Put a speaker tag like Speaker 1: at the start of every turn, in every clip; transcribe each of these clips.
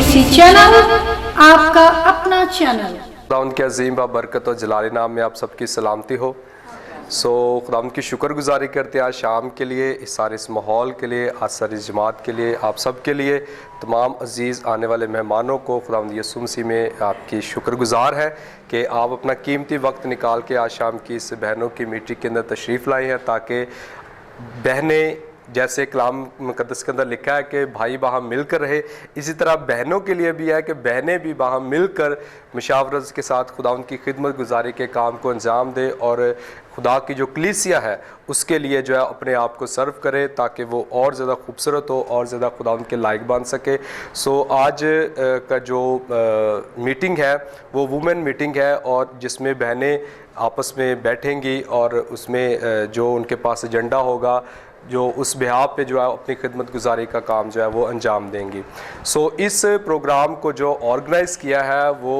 Speaker 1: PPC channel, आपका अपना channel.
Speaker 2: खुदावंद के अजीम बरकत और जलाली नाम में आप सबकी सलामती हो। खुदावंद की शुक्रगुजारी करते हैं आज शाम के लिए, इस सारे इस माहौल के लिए, आज सारी जमात के लिए, आप सब के लिए, तमाम अजीज़ आने वाले मेहमानों को खुदावंद यीशु मसीह में आपकी शुक्रगुजार है कि आप अपना कीमती वक्त निकाल के आज शाम की इस बहनों की मीटिंग के अंदर तशरीफ़ लाई हैं, ताकि बहनें जैसे कलाम मुकद्दस के अंदर लिखा है कि भाई बाहम मिलकर रहे, इसी तरह बहनों के लिए भी है कि बहनें भी बाहम मिलकर मुशावरत के साथ खुदा उनकी खिदमत गुजारी के काम को अंजाम दे और खुदा की जो कलीसिया है उसके लिए जो है अपने आप को सर्व करे, ताकि वो और ज़्यादा खूबसूरत हो और ज़्यादा खुदा उनके लायक बन सके। आज का जो मीटिंग है वो वुमेन मीटिंग है, और जिसमें बहनें आपस में बैठेंगी और उसमें जो उनके पास एजेंडा होगा जो उस बिहाफ पे जो है अपनी खिदमत गुजारी का काम जो है वो अंजाम देंगी। इस प्रोग्राम को जो ऑर्गेनाइज़ किया है वो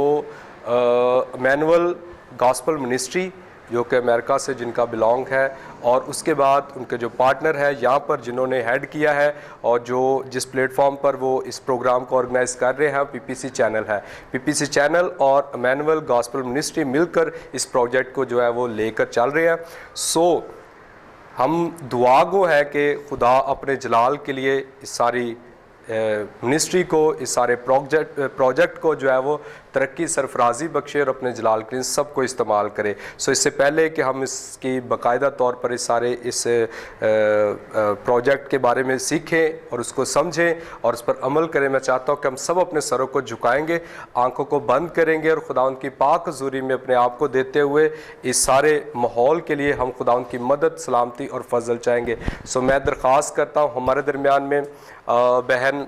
Speaker 2: मैनुअल गॉस्पल मिनिस्ट्री जो कि अमेरिका से जिनका बिलोंग है, और उसके बाद उनके जो पार्टनर है यहाँ पर जिन्होंने हेड किया है और जो जिस प्लेटफॉर्म पर वो इस प्रोग्राम को ऑर्गेनाइज़ कर रहे हैं पीपीसी चैनल है। पीपीसी चैनल और मैनुअल गॉस्पल मिनिस्ट्री मिलकर इस प्रोजेक्ट को जो है वो लेकर चल रहे हैं। हम दुआ गो है कि खुदा अपने जलाल के लिए इस सारी मिनिस्ट्री को, इस सारे प्रोजेक्ट को जो है वो तरक्की सरफराजी बख्शे और अपने जलाल के लिए सबको इस्तेमाल करे। इससे पहले कि हम इसकी बाकायदा तौर पर इस प्रोजेक्ट के बारे में सीखें और उसको समझें और उस पर अमल करें, मैं चाहता हूँ कि हम सब अपने सरों को झुकाएंगे, आंखों को बंद करेंगे और खुदाउन की पाक हुजूरी में अपने आप को देते हुए इस सारे माहौल के लिए हम खुदाउन की मदद, सलामती और फजल चाहेंगे। मैं दरख्वास्त करता हूँ हमारे दरमियान में बहन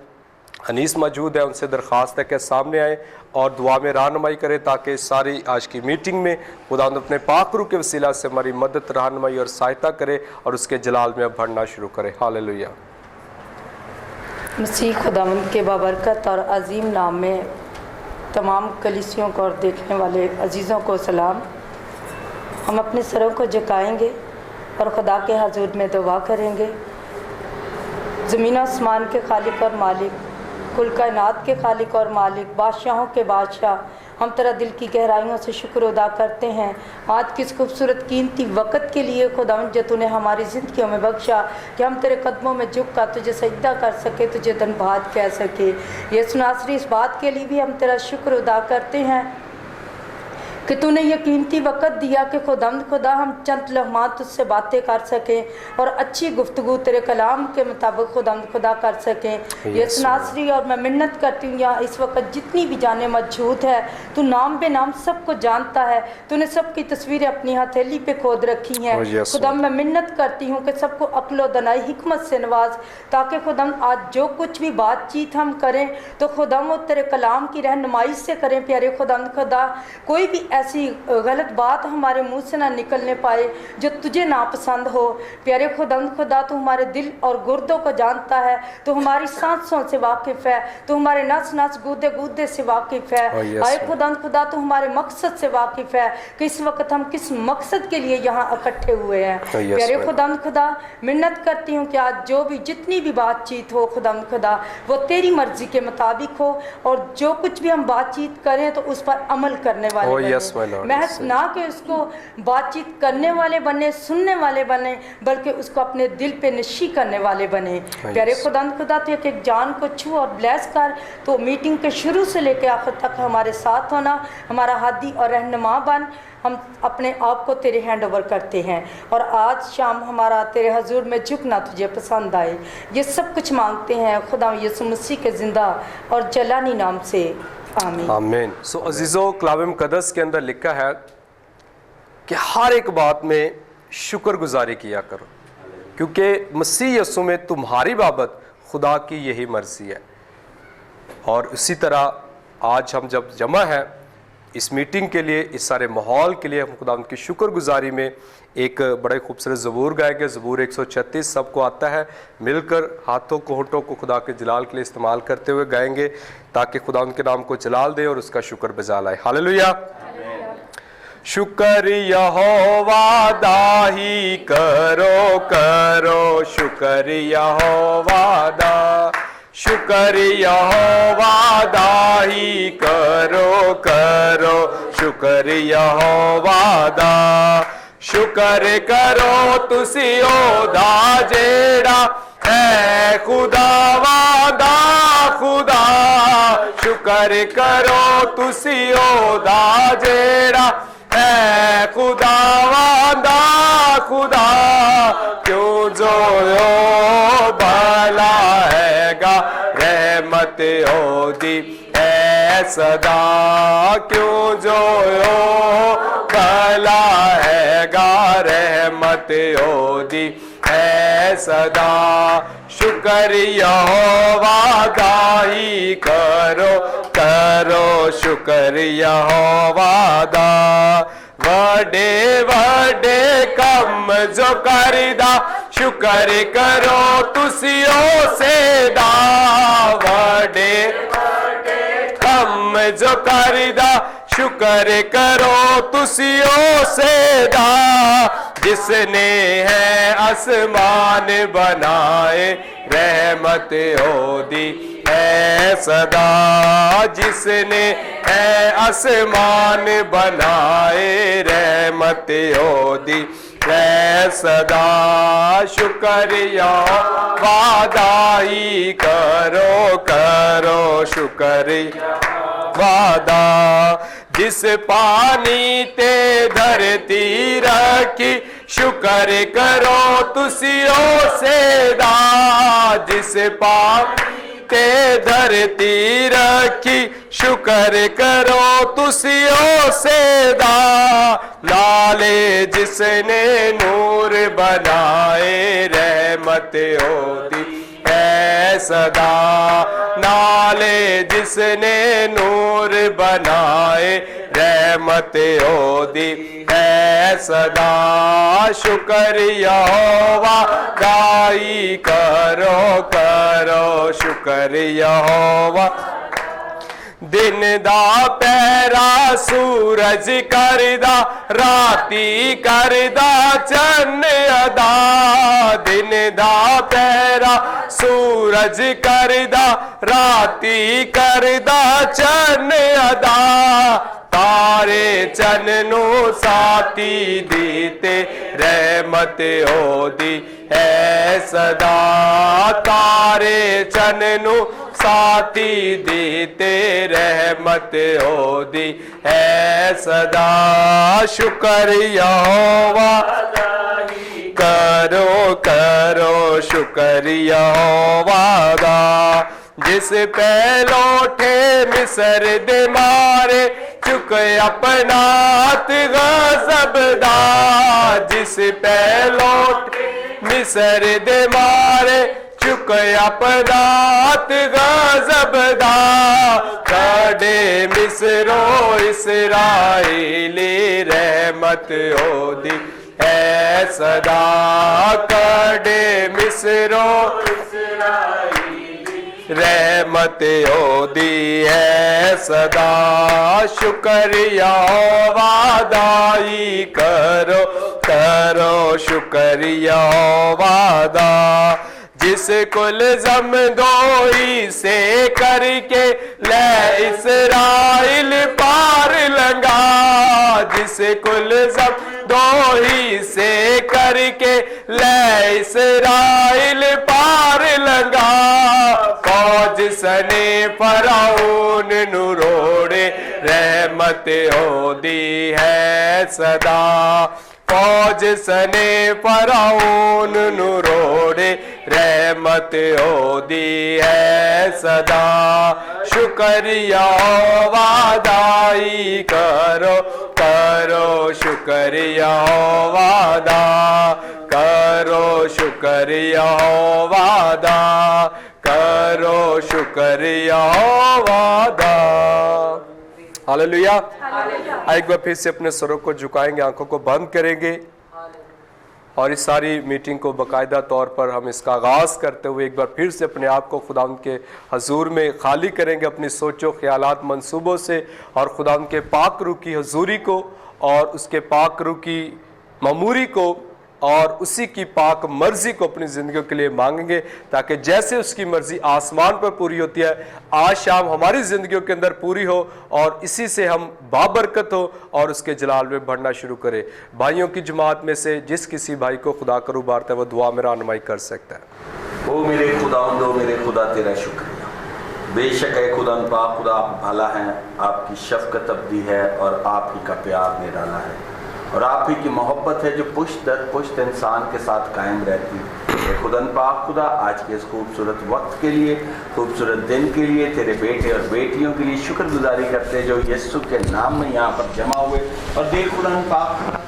Speaker 2: अनीस मौजूद है, उनसे दरख्वास्त है कि सामने आए और दुआ में रहनुमाई करें, ताकि सारी आज की मीटिंग में खुदावंद अपने पाक रूह के वसीला से हमारी मदद, रहनुमाई और सहायता करे और उसके जलाल में अब बढ़ना शुरू करे। हालेलुया।
Speaker 3: मसीह खुदावंद के बाबरकत और अजीम नाम में तमाम कलीसियों को और देखने वाले अजीज़ों को सलाम। हम अपने सरों को झुकाएंगे और खुदा के हजूर में दुआ करेंगे। ज़मीन आसमान के खालिक और मालिक, कुल कायनात के खालिक और मालिक, बादशाहों के बादशाह, हम तेरा दिल की गहराइयों से शुक्र अदा करते हैं आज किस खूबसूरत कीमती वक़्त के लिए खुदावंद जो तूने हमारी ज़िंदगियों में बख्शा कि हम तेरे कदमों में झुक कर तुझे सजदा कर सके, तुझे धन्यवाद कह सके। यीशु नासरी इस बात के लिए भी हम तेरा शुक्र अदा करते हैं कि तूने ये कीमती वक़्त दिया कि खुदा हम चंद लम्हा तुझसे बातें कर सकें और अच्छी गुफ्तगू तेरे कलाम के मुताबिक खुदा कर सकें। ये नासरी और मैं मिन्नत करती हूँ यहाँ इस वक्त जितनी भी जाने मौजूद है, तू नाम बे नाम सबको जानता है, तूने सबकी तस्वीरें अपनी हथेली पे खोद रखी हैं। खुदा मैं मिन्नत करती हूँ कि सबको अक्ल व दनाई हिकमत से नवाज, ताकि खुदा आज जो कुछ भी बातचीत हम करें तो खुदा वो तेरे कलाम की रहनुमाई से करें। प्यारे खुदा कोई भी ऐसी गलत बात हमारे मुंह से ना निकलने पाए जो तुझे नापसंद हो। प्यारे खुदा तू हमारे दिल और गुर्दों को जानता है, तो हमारी सांसों से वाकिफ़ है, तो हमारे नस नस गूदे गूदे से वाकिफ़ है। आए खुदा तू हमारे मकसद से वाकिफ़ है कि इस वक्त हम किस मकसद के लिए यहाँ इकट्ठे हुए हैं। प्यारे खुदा मिन्नत करती हूँ कि आज जो भी जितनी भी बातचीत हो खुदा वो तेरी मर्जी के मुताबिक हो, और जो कुछ भी हम बातचीत करें तो उस पर अमल करने वाले महज ना कि उसको बातचीत करने वाले बने, सुनने वाले बने, बल्कि उसको अपने दिल पे नशी करने वाले बने। प्यारे खुदा तो एक जान को छू और ब्लेस कर, तो मीटिंग के शुरू से लेकर आखिर तक हमारे साथ होना, हमारा हादी और रहनुमा बन। हम अपने आप को तेरे हैंड ओवर करते हैं और आज शाम हमारा तेरे हजूर में झुकना तुझे पसंद आए। ये सब कुछ मांगते हैं खुदा यीशु मसीह के ज़िंदा और जलानी नाम से, आमीन।
Speaker 2: आमीन। अजीज़ों, कलाम मुकद्दस के अंदर लिखा है कि हर एक बात में शुक्रगुजारी किया करो, क्योंकि मसीह यीशु में तुम्हारी बाबत खुदा की यही मर्जी है। और उसी तरह आज हम जब जमा हैं इस मीटिंग के लिए, इस सारे माहौल के लिए, हम खुदा की शुक्रगुजारी में एक बड़े खूबसूरत ज़बूर गाएंगे। ज़बूर 136 सबको आता है, मिलकर हाथों को होठों को खुदा के जलाल के लिए इस्तेमाल करते हुए गाएंगे, ताकि खुदा उनके नाम को जलाल दे और उसका शुक्र बजा लाए। हालेलुया। शुक्र यहोवा दा ही करो करो, शुक्र यहोवा दा, शुक्र यहोवा दा ही करो करो शुक्र यहोवा दा शुक्र करो तुसी ओदा जेड़ा है खुदावा दा खुदा शुक्र करो तुसी ओदा जेड़ा है खुदावा दा खुदा क्यों जो भला हैगा रहमत ओदी है सदा क्यों जो भला हैगा रहमत ओदी है सदा शुक्र यहोवा दा ही करो करो शुक्र यहोवा दा वडे वडे कम जो करदा शुक्र करो तुसी उसे दा वडे कम जो करदा शुक्र करो तुसी उसे दा जिसने है आसमान बनाए रहमत ओदी है सदा जिसने है आसमान बनाए रहमत ओदी है सदा शुक्र यहोवा दा ही करो करो शुक्र वादा जिस पानी ते धरती रखी शुक्र करो तुसी उसे दा जिस पानी ते धरती रखी शुक्र करो तुसी उसे दा लाले जिसने नूर बनाए रहमत ओदी है सदा नाले जिसने नूर बनाए रहमत ओदी है सदा शुक्र यहोवा दाई करो करो शुक्र यहोवा दिन दा पैरा सूरज करदा राती करदा चन्न अदा दिन दा पैरा सूरज करदा राती करदा चन्न अदा तारे चन्नू साथी दीते रहमत ओदी है सदा तारे चन्नू साथी दीते रहमत ओदी है सदा शुक्र यहोवा करो करो शुक्र यहोवा दा जिस पहलोठे मिस्र दे मारे चुक अपना गजब दा जिस पहलोठे मिस्र दे मारे चुक अपना गजब दा काडे मिस्रो इसराइली रहमत ओदी है सदा काडे मिस्रो रहमत ओदी है सदा शुक्र यहोवा दाई करो करो शुक्र यहोवा दा जिस कुल जम दोई से करके ले इसराइल पार लंगा जिस कुल जम दोई से करके ले इसराइल पार लंगा फौज सने फराउन नुरोड़े रहमत ओदी है सदा फौज सने फराउन नुरोड़े रहमत ओदी है सदा शुक्र यहोवा दाई करो करो शुक्र यहोवा दा करो शुक्र यहोवा दा करो शुक्र यहोवा दा हालेलुया। एक बार फिर से अपने सरों को झुकाएंगे, आंखों को बंद करेंगे और इस सारी मीटिंग को बाकायदा तौर पर हम इसका आगाज़ करते हुए एक बार फिर से अपने आप को खुदावंद के हजूर में खाली करेंगे अपनी सोचों ख्यालात मंसूबों से और खुदावंद के पाक रूह की हजूरी को और उसके पाक रूह की ममूरी को और उसी की पाक मर्जी को अपनी ज़िंदगियों के लिए मांगेंगे, ताकि जैसे उसकी मर्जी आसमान पर पूरी होती है, आज शाम हमारी ज़िंदगियों के अंदर पूरी हो और इसी से हम बाबरकत हो और उसके जलाल में बढ़ना शुरू करें। भाइयों की जमात में से जिस किसी भाई को खुदा कर उबारता है वो दुआ में रहनुमाई कर सकता है।
Speaker 4: ओ मेरे खुदावंदो, मेरे खुदा तेरा शुक्रिया। बेशक है खुदा पाक, खुदा आप भला हैं, आपकी शफकत अब्दी है और आप ही का प्यार निराला है और आप ही की मोहब्बत है जो पुश्त दर पुश्त इंसान के साथ कायम रहती है। खुदा पाक खुदा, आज के इस खूबसूरत वक्त के लिए, खूबसूरत दिन के लिए तेरे बेटे और बेटियों के लिए शुक्रगुजारी करते हैं जो यीशु के नाम में यहाँ पर जमा हुए। और देख खुदा पाक,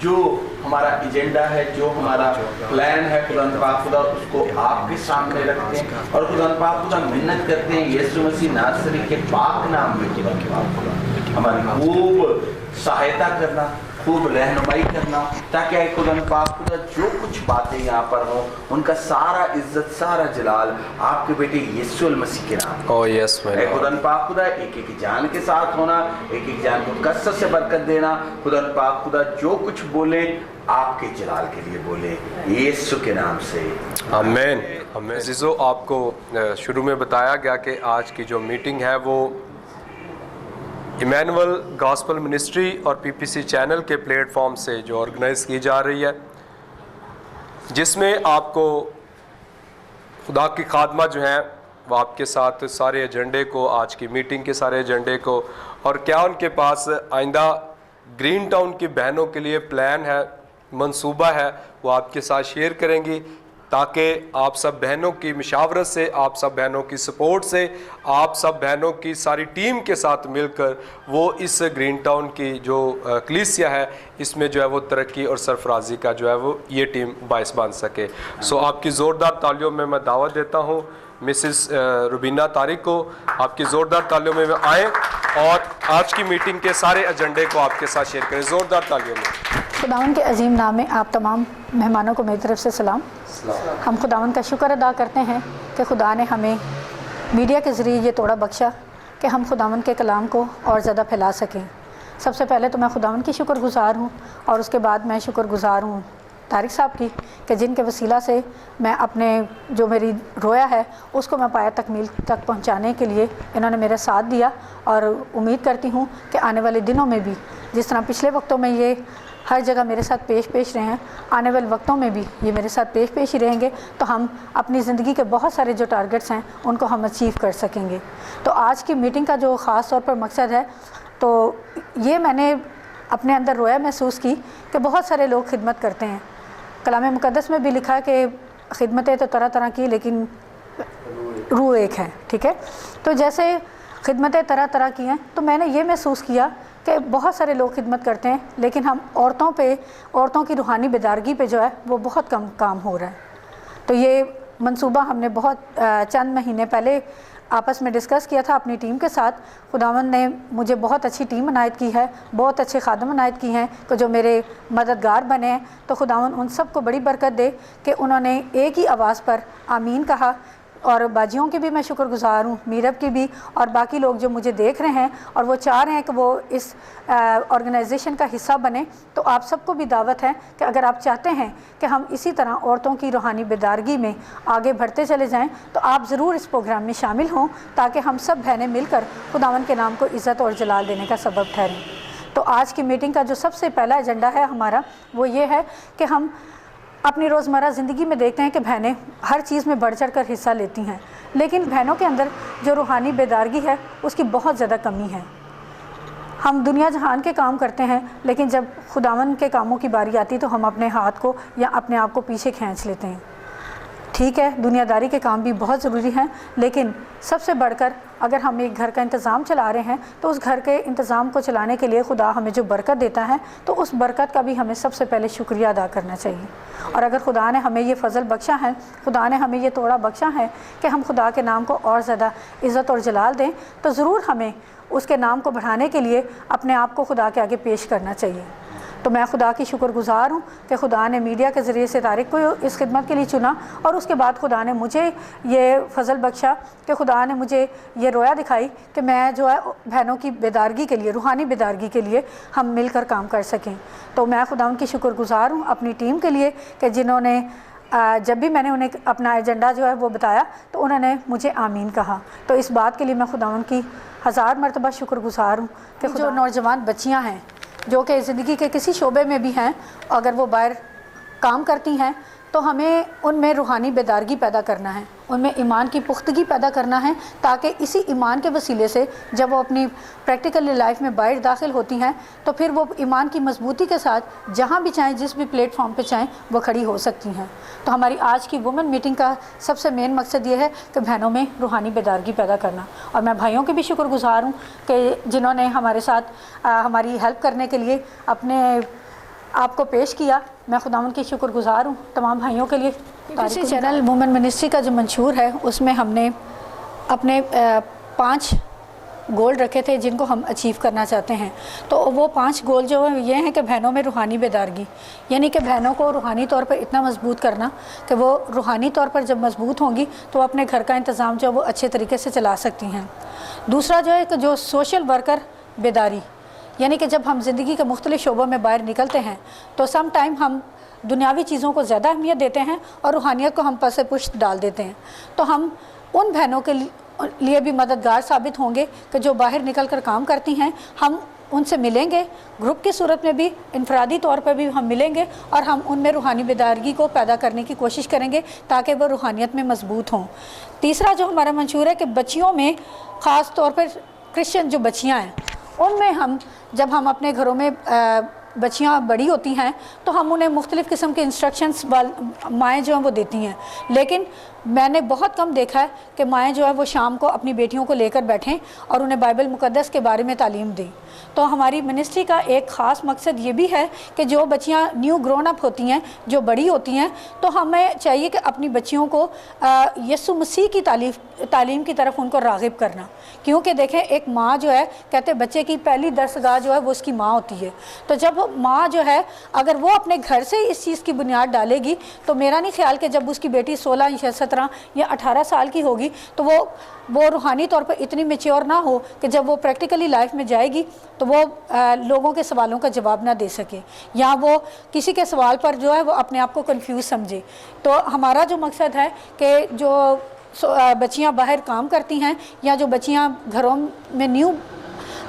Speaker 4: जो हमारा एजेंडा है, जो हमारा प्लान है खुदा पाक खुदा, उसको आपके सामने रखते हैं और खुदा पाक खुदा मिन्नत करते हैं यीशु मसीह नासरी के पाक नाम में खुदा पाक खुदा हमारी खूब सहायता करना, खूब रहनुमाई करना, ताकि खुदा पाक खुदा जो कुछ बातें यहाँ पर हों उनका सारा इज्जत, सारा जलाल आपके बेटे यीशु मसीह के नाम।
Speaker 2: ओह यस
Speaker 4: खुदा पाक खुदा, एक एक जान के साथ होना, एक एक जान को कसरत से बरकत देना। खुदा पाक खुदा जो कुछ बोले आपके जलाल के लिए बोले, यीशु के नाम से
Speaker 2: आमीन। आमीन। अज़ीज़ों, आपको शुरू में बताया गया कि आज की जो मीटिंग है वो इमैनुअल गॉस्पल मिनिस्ट्री और पीपीसी चैनल के प्लेटफॉर्म से जो ऑर्गेनाइज़ की जा रही है, जिसमें आपको खुदा की खादमा जो हैं वो आपके साथ सारे एजेंडे को, आज की मीटिंग के सारे एजेंडे को और क्या उनके पास आइंदा ग्रीन टाउन की बहनों के लिए प्लान है, मंसूबा है, वो आपके साथ शेयर करेंगी, ताकि आप सब बहनों की मशावरत से, आप सब बहनों की सपोर्ट से, आप सब बहनों की सारी टीम के साथ मिलकर वो इस ग्रीन टाउन की जो कलीसिया है इसमें जो है वो तरक्की और सरफराजी का जो है वो ये टीम बाइस बन सके। सो आपकी ज़ोरदार तालियों में मैं दावत देता हूँ मिसिस रुबीना तारिक को, आपकी ज़ोरदार तालियों में आएँ और आज की मीटिंग के सारे एजेंडे को आपके साथ शेयर करें। ज़ोरदार तालियों में।
Speaker 1: खुदावन के अजीम नाम में आप तमाम मेहमानों को मेरी तरफ से सलाम। हम खुदावन का शुक्र अदा करते हैं कि खुदा ने हमें मीडिया के ज़रिए ये तोड़ा बख्शा कि हम खुदावन के कलाम को और ज़्यादा फैला सकें। सबसे पहले तो मैं खुदावन की शुक्रगुज़ार हूँ और उसके बाद मैं शुक्रगुज़ार हूँ तारिक साहब की कि जिनके वसीला से मैं अपने जो मेरी रोया है उसको मैं पाया तकमील तक पहुंचाने के लिए इन्होंने मेरा साथ दिया। और उम्मीद करती हूं कि आने वाले दिनों में भी जिस तरह पिछले वक्तों में ये हर जगह मेरे साथ पेश रहे हैं, आने वाले वक्तों में भी ये मेरे साथ पेश ही रहेंगे, तो हम अपनी ज़िंदगी के बहुत सारे जो टारगेट्स हैं उनको हम अचीव कर सकेंगे। तो आज की मीटिंग का जो ख़ास तौर पर मकसद है, तो ये मैंने अपने अंदर रोया महसूस की कि बहुत सारे लोग खिदमत करते हैं। कलाम मुक़द्दस में भी लिखा है कि खिदमतें तो तरह तरह की लेकिन रूह एक है, ठीक है। तो जैसे खिदमतें तरह तरह की हैं, तो मैंने ये महसूस किया कि बहुत सारे लोग खिदमत करते हैं लेकिन हम औरतों की रूहानी बेदारगी पे जो है वो बहुत कम काम हो रहा है। तो ये मंसूबा हमने बहुत चंद महीने पहले आपस में डिस्कस किया था अपनी टीम के साथ। खुदावंद ने मुझे बहुत अच्छी टीम इनायत की है, बहुत अच्छे खादम इनायत की हैं कि जो मेरे मददगार बने हैं। तो खुदावंद उन सब को बड़ी बरकत दे कि उन्होंने एक ही आवाज़ पर आमीन कहा। और बाजियों की भी मैं शुक्रगुज़ार हूँ, मीरब की भी, और बाकी लोग जो मुझे देख रहे हैं और वो चाह रहे हैं कि वो इस ऑर्गेनाइजेशन का हिस्सा बने। तो आप सबको भी दावत है कि अगर आप चाहते हैं कि हम इसी तरह औरतों की रूहानी बेदारगी में आगे बढ़ते चले जाएं, तो आप ज़रूर इस प्रोग्राम में शामिल हों, ताकि हम सब बहनें मिलकर खुदावंद के नाम को इज़्ज़त और जलाल देने का सबब ठहरें। तो आज की मीटिंग का जो सबसे पहला एजेंडा है हमारा, वो ये है कि हम अपनी रोज़मर्रा ज़िंदगी में देखते हैं कि बहनें हर चीज़ में बढ़ चढ़ कर हिस्सा लेती हैं, लेकिन बहनों के अंदर जो रूहानी बेदारगी है उसकी बहुत ज़्यादा कमी है। हम दुनिया जहान के काम करते हैं, लेकिन जब खुदावंद के कामों की बारी आती तो हम अपने हाथ को या अपने आप को पीछे खींच लेते हैं। ठीक है, दुनियादारी के काम भी बहुत ज़रूरी हैं, लेकिन सबसे बढ़कर अगर हम एक घर का इंतज़ाम चला रहे हैं तो उस घर के इंतज़ाम को चलाने के लिए खुदा हमें जो बरकत देता है, तो उस बरकत का भी हमें सबसे पहले शुक्रिया अदा करना चाहिए। और अगर खुदा ने हमें ये फ़ज़ल बख्शा है, खुदा ने हमें ये तोड़ा बख्शा है कि हम खुदा के नाम को और ज़्यादा इज़्ज़त और जलाल दें, तो ज़रूर हमें उसके नाम को बढ़ाने के लिए अपने आप को खुदा के आगे पेश करना चाहिए। तो मैं खुदा की शुक्रगुज़ार हूँ कि खुदा ने मीडिया के ज़रिए से तारिक को इस खिदमत के लिए चुना और उसके बाद खुदा ने मुझे ये फ़ज़ल बख्शा कि खुदा ने मुझे ये रोया दिखाई कि मैं जो है बहनों की बेदारगी के लिए, रूहानी बेदारगी के लिए हम मिलकर काम कर सकें। तो मैं खुदा उनकी शुक्रगुज़ार हूँ अपनी टीम के लिए कि जिन्होंने जब भी मैंने उन्हें अपना एजेंडा जो है वो बताया तो उन्होंने मुझे आमीन कहा। तो इस बात के लिए मैं खुदा उनकी हज़ार मरतबा शुक्रगुज़ार हूँ कि जो नौजवान बच्चियाँ हैं जो कि ज़िंदगी के किसी शोबे में भी हैं, अगर वो बाहर काम करती हैं तो हमें उनमें रूहानी बेदारगी पैदा करना है, उनमें ईमान की पुख्तगी पैदा करना है, ताकि इसी ईमान के वसीले से जब वो अपनी प्रैक्टिकल लाइफ में बाहर दाखिल होती हैं तो फिर वो ईमान की मजबूती के साथ जहाँ भी चाहें, जिस भी प्लेटफॉर्म पे चाहें, वो खड़ी हो सकती हैं। तो हमारी आज की वुमेन मीटिंग का सबसे मेन मकसद ये है कि बहनों में रूहानी बेदारगी पैदा करना। और मैं भाइयों के भी शुक्रगुज़ार हूँ कि जिन्होंने हमारे साथ हमारी हेल्प करने के लिए अपने आपको पेश किया। मैं खुदावंद की शुक्रगुज़ार हूँ तमाम भाइयों के लिए। इसी चैनल वुमेन मिनिस्ट्री का जो मंशूर है उसमें हमने अपने 5 गोल रखे थे जिनको हम अचीव करना चाहते हैं। तो वो 5 गोल जो है ये हैं कि बहनों में रूहानी बेदारगी, यानी कि बहनों को रूहानी तौर पर इतना मजबूत करना कि वो रूहानी तौर पर जब मजबूत होंगी तो अपने घर का इंतज़ाम जो है वो अच्छे तरीके से चला सकती हैं। दूसरा जो है कि जो सोशल वर्कर बेदारी, यानी कि जब हम ज़िंदगी के मुख्तलिफ़ शोबों में बाहर निकलते हैं तो सम टाइम हम दुनियावी चीज़ों को ज़्यादा अहमियत देते हैं और रूहानियत को हम पसे पुश्त डाल देते हैं। तो हम उन बहनों के लिए भी मददगार साबित होंगे कि जो बाहर निकल कर काम करती हैं। हम उनसे मिलेंगे, ग्रुप की सूरत में भी, इनफरादी तौर पर भी हम मिलेंगे और हम उनमें रूहानी बेदारगी को पैदा करने की कोशिश करेंगे ताकि वो रूहानियत में मजबूत हों। तीसरा जो हमारा मंशूर है कि बच्चियों में, ख़ास तौर पर क्रिश्चियन जो बच्चियाँ हैं, उनमें हम जब हम अपने घरों में बच्चियाँ बड़ी होती हैं तो हम उन्हें मुख्तलिफ़ किस्म के इंस्ट्रक्शंस माएँ जो हैं वो देती हैं, लेकिन मैंने बहुत कम देखा है कि माएँ जो है वो शाम को अपनी बेटियों को लेकर बैठें और उन्हें बाइबल मुक़द्दस के बारे में तालीम दें। तो हमारी मिनिस्ट्री का एक ख़ास मकसद ये भी है कि जो बच्चियाँ न्यू ग्रोन अप होती हैं, जो बड़ी होती हैं, तो हमें चाहिए कि अपनी बच्चियों को यीशु मसीह की तालीम की तरफ उनको राग़िब करना। क्योंकि देखें, एक माँ जो है, कहते बच्चे की पहली दरसगाह जो है वो उसकी माँ होती है। तो जब माँ जो है अगर वो अपने घर से इस चीज़ की बुनियाद डालेगी तो मेरा नहीं ख्याल कि जब उसकी बेटी 16 या 17 या 18 साल की होगी तो वो रूहानी तौर पर इतनी मैच्योर ना हो कि जब वो प्रैक्टिकली लाइफ में जाएगी तो वो लोगों के सवालों का जवाब ना दे सके, या वो किसी के सवाल पर जो है वो अपने आप को कंफ्यूज समझे। तो हमारा जो मकसद है कि जो बच्चियां बाहर काम करती हैं या जो बच्चियां घरों में न्यू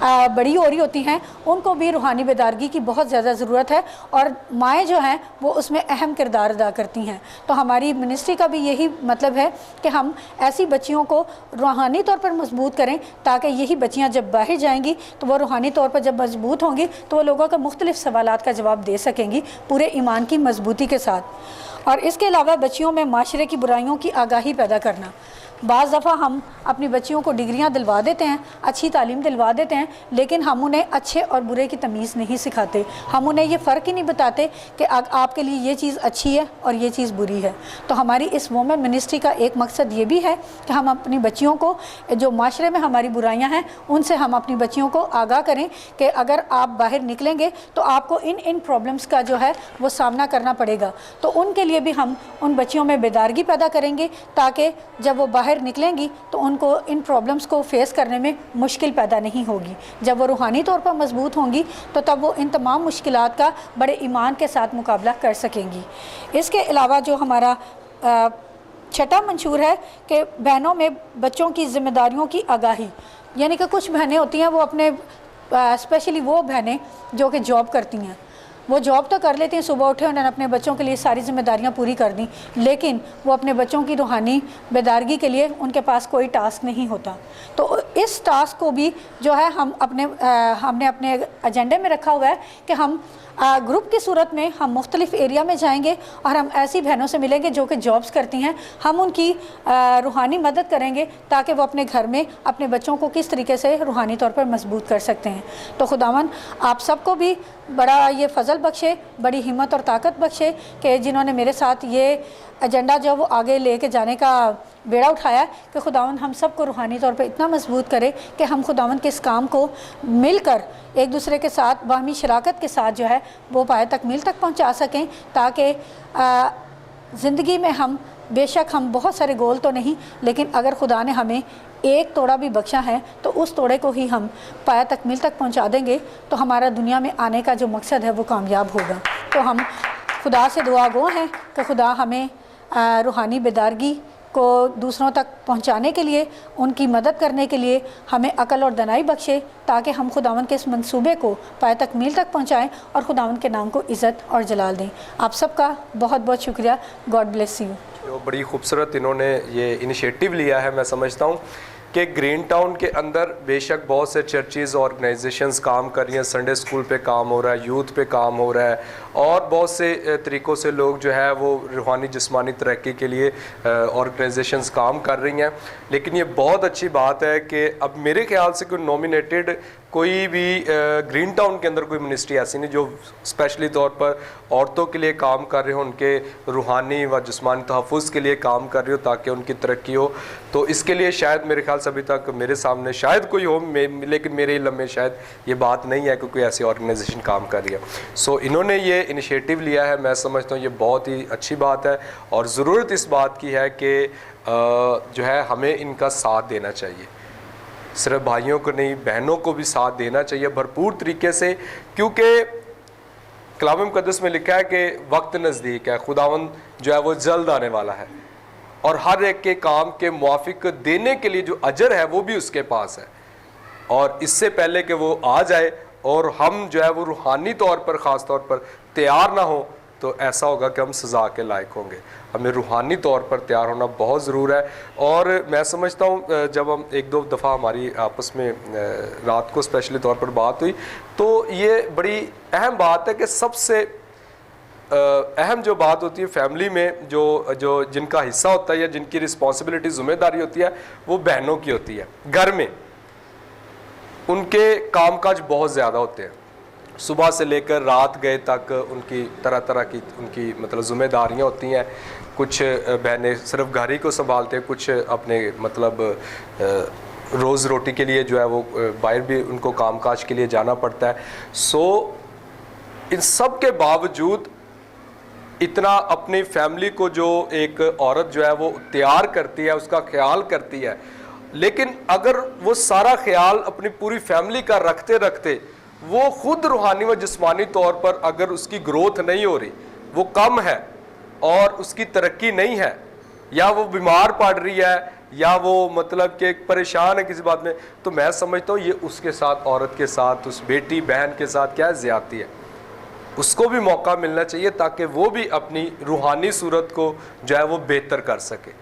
Speaker 1: बड़ी हो रही होती हैं, उनको भी रूहानी बेदारगी की बहुत ज़्यादा ज़रूरत है और माएँ जो हैं वो उसमें अहम किरदार अदा करती हैं। तो हमारी मिनिस्ट्री का भी यही मतलब है कि हम ऐसी बच्चियों को रूहानी तौर पर मजबूत करें ताकि यही बच्चियां जब बाहर जाएंगी तो वो रूहानी तौर पर जब मजबूत होंगी तो वो लोगों के मुख्तलिफ़ सवालात का जवाब दे सकेंगी पूरे ईमान की मजबूती के साथ। और इसके अलावा बच्चियों में माशरे की बुराइयों की आगाही पैदा करना। बाज़ दफ़ा हम अपनी बच्चियों को डिग्रियां दिलवा देते हैं, अच्छी तालीम दिलवा देते हैं, लेकिन हम उन्हें अच्छे और बुरे की तमीज़ नहीं सिखाते। हम उन्हें ये फ़र्क ही नहीं बताते कि आपके लिए ये चीज़ अच्छी है और ये चीज़ बुरी है। तो हमारी इस वुमेन मिनिस्ट्री का एक मकसद ये भी है कि हम अपनी बच्चियों को, जो माशरे में हमारी बुराइयाँ हैं, उनसे हम अपनी बच्चियों को आगाह करें कि अगर आप बाहर निकलेंगे तो आपको इन प्रॉब्लम्स का जो है वो सामना करना पड़ेगा। तो उनके लिए भी हम उन बच्चियों में बेदारगी पैदा करेंगे ताकि जब वो बाहर निकलेंगी तो उनको इन प्रॉब्लम्स को फेस करने में मुश्किल पैदा नहीं होगी। जब वो रूहानी तौर पर मजबूत होंगी तो तब वो इन तमाम मुश्किलात का बड़े ईमान के साथ मुकाबला कर सकेंगी। इसके अलावा जो हमारा छठा मंशूर है कि बहनों में बच्चों की ज़िम्मेदारियों की आगाही, यानी कि कुछ बहनें होती हैं वो अपने स्पेशली वो बहनें जो कि जॉब करती हैं, वो जॉब तो कर लेती हैं, सुबह उठे उन्होंने अपने बच्चों के लिए सारी जिम्मेदारियां पूरी कर दी, लेकिन वो अपने बच्चों की रूहानी बेदारगी के लिए उनके पास कोई टास्क नहीं होता। तो इस टास्क को भी जो है हमने अपने एजेंडे में रखा हुआ है कि हम ग्रुप की सूरत में हम मुख्तलिफ़ एरिया में जाएंगे और हम ऐसी बहनों से मिलेंगे जो कि जॉब्स करती हैं। हम उनकी रूहानी मदद करेंगे ताकि वो अपने घर में अपने बच्चों को किस तरीके से रूहानी तौर पर मजबूत कर सकते हैं। तो खुदावन आप सबको भी बड़ा ये फ़ज़ल बख्शे, बड़ी हिम्मत और ताकत बख्शे कि जिन्होंने मेरे साथ ये एजेंडा जो वो आगे लेके जाने का बेड़ा उठाया कि खुदावन हम सबको रूहानी तौर पे इतना मजबूत मदद करे कि हम खुदावंद के इस काम को मिलकर एक दूसरे के साथ बाहमी शराकत के साथ जो है वो पाए तकमील तक पहुंचा सकें, ताकि ज़िंदगी में हम बेशक हम बहुत सारे गोल तो नहीं, लेकिन अगर खुदा ने हमें एक तोड़ा भी बख्शा है तो उस तोड़े को ही हम पाया तकमील तक पहुंचा देंगे तो हमारा दुनिया में आने का जो मकसद है वो कामयाब होगा। तो हम खुदा से दुआ गो हैं कि खुदा हमें रूहानी बेदारगी को दूसरों तक पहुंचाने के लिए, उनकी मदद करने के लिए हमें अकल और दनाई बख्शे, ताकि हम खुदावंद के इस मंसूबे को पाए तकमील तक पहुंचाएं और खुदावंद के नाम को इज़्ज़त और जलाल दें। आप सबका बहुत बहुत शुक्रिया। God bless you.
Speaker 2: जो बड़ी खूबसूरत इन्होंने ये इनिशिएटिव लिया है, मैं समझता हूँ कि ग्रीन टाउन के अंदर बेशक बहुत से चर्चेज़ ऑर्गेनाइजेशंस काम कर रही हैं, संडे स्कूल पे काम हो रहा है, यूथ पे काम हो रहा है, और बहुत से तरीक़ों से लोग जो है वो रूहानी जिस्मानी तरक्की के लिए ऑर्गेनाइजेशंस काम कर रही हैं। लेकिन ये बहुत अच्छी बात है कि अब मेरे ख्याल से कोई नॉमिनेटेड कोई भी ग्रीन टाउन के अंदर कोई मिनिस्ट्री ऐसी नहीं जो स्पेशली तौर पर औरतों के लिए काम कर रहे हो, उनके रूहानी व जिस्मानी तहफ़्फ़ुज़ के लिए काम कर रही हो ताकि उनकी तरक्की हो। तो इसके लिए शायद मेरे ख्याल से अभी तक मेरे सामने शायद कोई हो, लेकिन मेरे इल्म में शायद ये बात नहीं है कि कोई ऐसी ऑर्गेनाइजेशन काम कर रही है। सो इन्होंने ये इनिशिएटिव लिया है, मैं समझता हूँ ये बहुत ही अच्छी बात है और ज़रूरत इस बात की है कि जो है हमें इनका साथ देना चाहिए। सिर्फ भाइयों को नहीं, बहनों को भी साथ देना चाहिए भरपूर तरीके से, क्योंकि कलाम मुक़द्दस में लिखा है कि वक्त नज़दीक है, खुदावंद जो है वो जल्द आने वाला है और हर एक के काम के मुआफिक देने के लिए जो अजर है वो भी उसके पास है। और इससे पहले कि वो आ जाए और हम जो है वो रूहानी तौर पर ख़ास तौर पर तैयार ना हो, तो ऐसा होगा कि हम सज़ा के लायक होंगे। हमें रूहानी तौर पर तैयार होना बहुत ज़रूर है। और मैं समझता हूँ जब हम एक दो दफ़ा हमारी आपस में रात को स्पेशली तौर पर बात हुई, तो ये बड़ी अहम बात है कि सबसे अहम जो बात होती है फैमिली में, जो जिनका हिस्सा होता है या जिनकी रिस्पॉन्सिबिलिटी ज़िम्मेदारी होती है, वो बहनों की होती है। घर में उनके कामकाज बहुत ज़्यादा होते हैं, सुबह से लेकर रात गए तक उनकी तरह तरह की उनकी मतलब ज़िम्मेदारियाँ होती हैं। कुछ बहनें सिर्फ घर ही को संभालते हैं, कुछ अपने मतलब रोज़ रोटी के लिए जो है वो बाहर भी उनको कामकाज के लिए जाना पड़ता है। सो इन सब के बावजूद इतना अपनी फैमिली को जो एक औरत जो है वो तैयार करती है, उसका ख्याल करती है, लेकिन अगर वो सारा ख्याल अपनी पूरी फैमिली का रखते रखते वो खुद रूहानी व जिस्मानी तौर पर अगर उसकी ग्रोथ नहीं हो रही, वो कम है और उसकी तरक्की नहीं है, या वो बीमार पड़ रही है, या वो मतलब कि परेशान है किसी बात में, तो मैं समझता हूँ ये उसके साथ, औरत के साथ, उस बेटी बहन के साथ क्या ज़्यादती है। उसको भी मौका मिलना चाहिए ताकि वो भी अपनी रूहानी सूरत को जो है वो बेहतर कर सके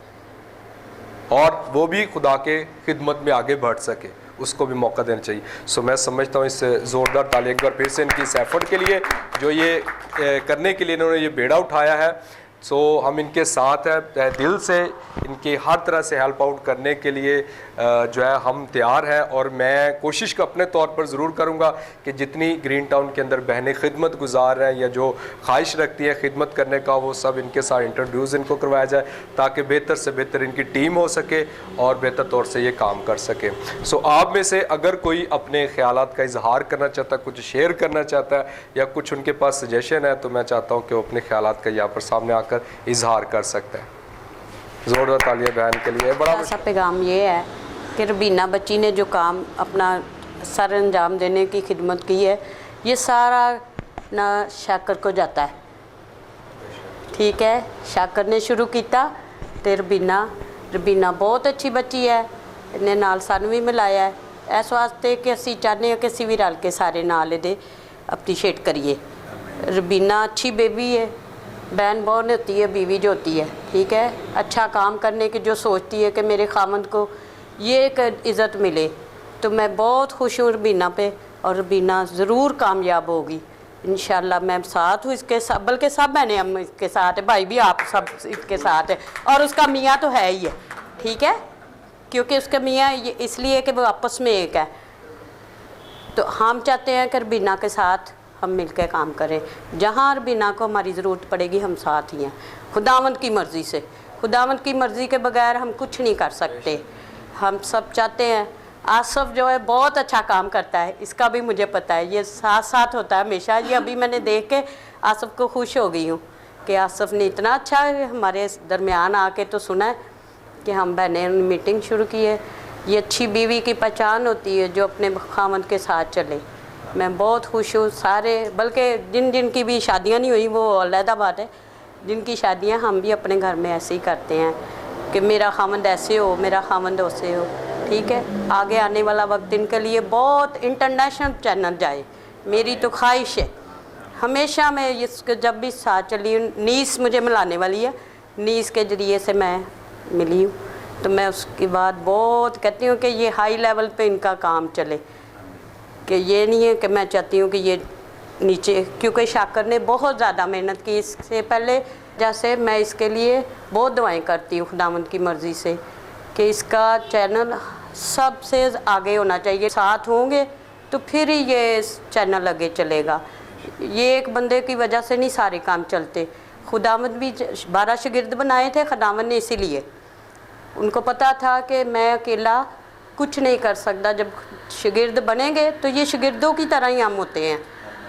Speaker 2: और वो भी खुदा के खिदमत में आगे बढ़ सके, उसको भी मौका देना चाहिए। सो मैं समझता हूँ इस ज़ोरदार ताली एक बार फिर से इनकी इस एफर्ट के लिए जो ये करने के लिए इन्होंने ये बेड़ा उठाया है। सो हम इनके साथ हैं, दिल से इनकी हर तरह से हेल्प आउट करने के लिए जो है हम तैयार हैं। और मैं कोशिश का अपने तौर पर ज़रूर करूँगा कि जितनी ग्रीन टाउन के अंदर बहनें खिदमत गुजार हैं या जो ख्वाहिश रखती हैं खिदमत करने का, वो सब इनके साथ इंट्रोड्यूस इनको करवाया जाए ताकि बेहतर से बेहतर इनकी टीम हो सके और बेहतर तौर से ये काम कर सके। सो आप में से अगर कोई अपने ख्यालात का इजहार करना चाहता है, कुछ शेयर करना चाहता है या कुछ उनके पास सजेशन है, तो मैं चाहता हूँ कि वो अपने ख्यालात का यहाँ पर सामने आकर इजहार कर सकता है। जोरदार तालियां बहन के लिए। बड़ा
Speaker 5: सा पैगाम ये है कि रबीना बच्ची ने जो काम अपना सर अंजाम देने की खिदमत की है, ये सारा ना शाकर को जाता है। ठीक है, शाकर ने शुरू किया तो रबीना बहुत अच्छी बच्ची है, इन्हें नाल सानू भी मिलाया है इस वास्ते कि असी चाहते हैं कि असी भी रल के सारे नाल ये अप्रीशिएट करिए। रबीना अच्छी बेबी है, बहन बहन होती है, बीवी जो होती है, ठीक है, अच्छा काम करने की जो सोचती है कि मेरे खामंद को ये एक इज़्ज़त मिले, तो मैं बहुत खुश हूँ रबीना पे और रबीना ज़रूर कामयाब होगी इंशाल्लाह। मैं साथ हूँ इसके साथ, बल्कि सब बहनें हम इसके साथ है, भाई भी आप सब इसके साथ है और उसका मियाँ तो है ही है, ठीक है, क्योंकि उसका मियाँ इसलिए कि वो आपस में एक है। तो हम चाहते हैं कि रबीना के साथ हम मिलकर काम करें, जहाँ रबीना को हमारी ज़रूरत पड़ेगी हम साथ ही हैं, खुदावंद की मर्ज़ी से। खुदावंद की मर्ज़ी के बगैर हम कुछ नहीं कर सकते। हम सब चाहते हैं आसफ जो है बहुत अच्छा काम करता है, इसका भी मुझे पता है, ये साथ साथ होता है हमेशा। ये अभी मैंने देख के आसफ को खुश हो गई हूँ कि आसफ ने इतना अच्छा हमारे दरमियान आके तो सुना है कि हम बहनें मीटिंग शुरू की है। ये अच्छी बीवी की पहचान होती है जो अपने खामन के साथ चले। मैं बहुत खुश हूँ सारे, बल्कि जिन जिन की भी शादियाँ नहीं हुई वो अलहदा बात है, जिनकी शादियाँ हम भी अपने घर में ऐसे ही करते हैं कि मेरा खामंद ऐसे हो, मेरा खामंद वैसे हो। ठीक है, आगे आने वाला वक्त इनके लिए बहुत इंटरनेशनल चैनल जाए, मेरी तो ख्वाहिश है। हमेशा मैं इसके जब भी साथ चली हूँ, नीस मुझे मिलाने वाली है, नीस के ज़रिए से मैं मिली हूँ, तो मैं उसके बाद बहुत कहती हूँ कि ये हाई लेवल पे इनका काम चले, कि ये नहीं है कि मैं चाहती हूँ कि ये नीचे, क्योंकि शाकर ने बहुत ज़्यादा मेहनत की इससे पहले। जैसे मैं इसके लिए बहुत दुआएं करती हूँ खुदावंद की मर्ज़ी से कि इसका चैनल सबसे आगे होना चाहिए। साथ होंगे तो फिर ही ये चैनल आगे चलेगा। ये एक बंदे की वजह से नहीं सारे काम चलते। खुदावंद भी 12 शागिर्द बनाए थे खुदावंद ने, इसीलिए उनको पता था कि मैं अकेला कुछ नहीं कर सकता। जब शागिर्द बनेंगे तो ये शागिर्दों की तरह ही हम होते हैं,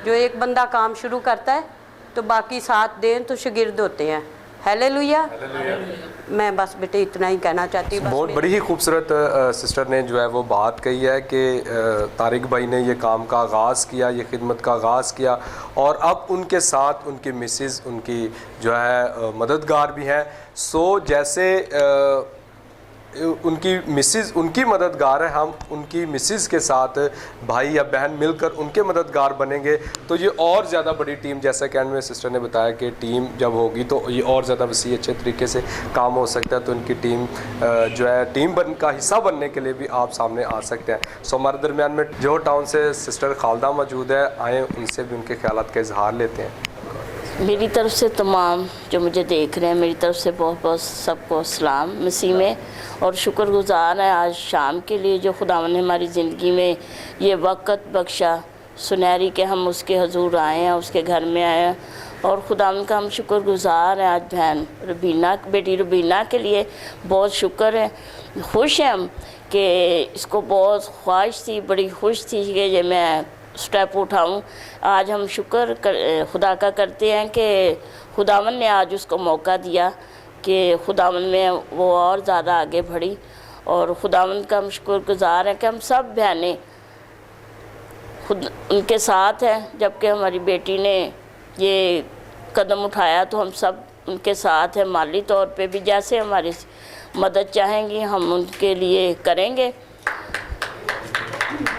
Speaker 5: जो एक बंदा काम शुरू करता है तो बाकी साथ दें तो शागिर्द होते हैं। हालेलुया। मैं बस बेटे इतना ही कहना चाहती हूँ।
Speaker 2: बहुत बड़ी ही खूबसूरत सिस्टर ने जो है वो बात कही है कि तारिक भाई ने ये काम का आगाज़ किया, ये खिदमत का आगाज़ किया, और अब उनके साथ उनकी मिसेस उनकी जो है मददगार भी हैं। सो जैसे उनकी मिसेस उनकी मददगार है, हम उनकी मिसेस के साथ भाई या बहन मिलकर उनके मददगार बनेंगे तो ये और ज़्यादा बड़ी टीम, जैसा कि में सिस्टर ने बताया कि टीम जब होगी तो ये और ज़्यादा वसी अच्छे तरीके से काम हो सकता है। तो उनकी टीम जो है टीम का हिस्सा बनने के लिए भी आप सामने आ सकते हैं। सो हमारे दरमियान में जोहर टाउन से सिस्टर खालदा मौजूद है, आए उनसे भी उनके ख्यालात का इजहार लेते हैं।
Speaker 6: मेरी तरफ से तमाम जो मुझे देख रहे हैं, मेरी तरफ से बहुत बहुत सबको सलाम मसीह में, और शुक्रगुज़ार है आज शाम के लिए जो खुदावंद ने हमारी ज़िंदगी में ये वक़्त बख्शा सुनहरी के हम उसके हजूर आए हैं, उसके घर में आए हैं। और खुदावंद का हम शुक्रगुज़ार हैं। आज बहन रुबीना, बेटी रुबीना के लिए बहुत शुक्र है, खुश हैं हम कि इसको बहुत ख्वाहिश थी, बड़ी खुश थी कि ये मैं स्टेप उठाऊं। आज हम खुदा का करते हैं कि खुदावंद ने आज उसको मौका दिया कि खुदावंद में वो और ज़्यादा आगे बढ़ी। और खुदावंद का हम शुक्रगुज़ार हैं कि हम सब बहनें खुद उनके साथ हैं। जबकि हमारी बेटी ने ये कदम उठाया तो हम सब उनके साथ हैं, माली तौर पे भी जैसे हमारी मदद चाहेंगी हम उनके लिए करेंगे।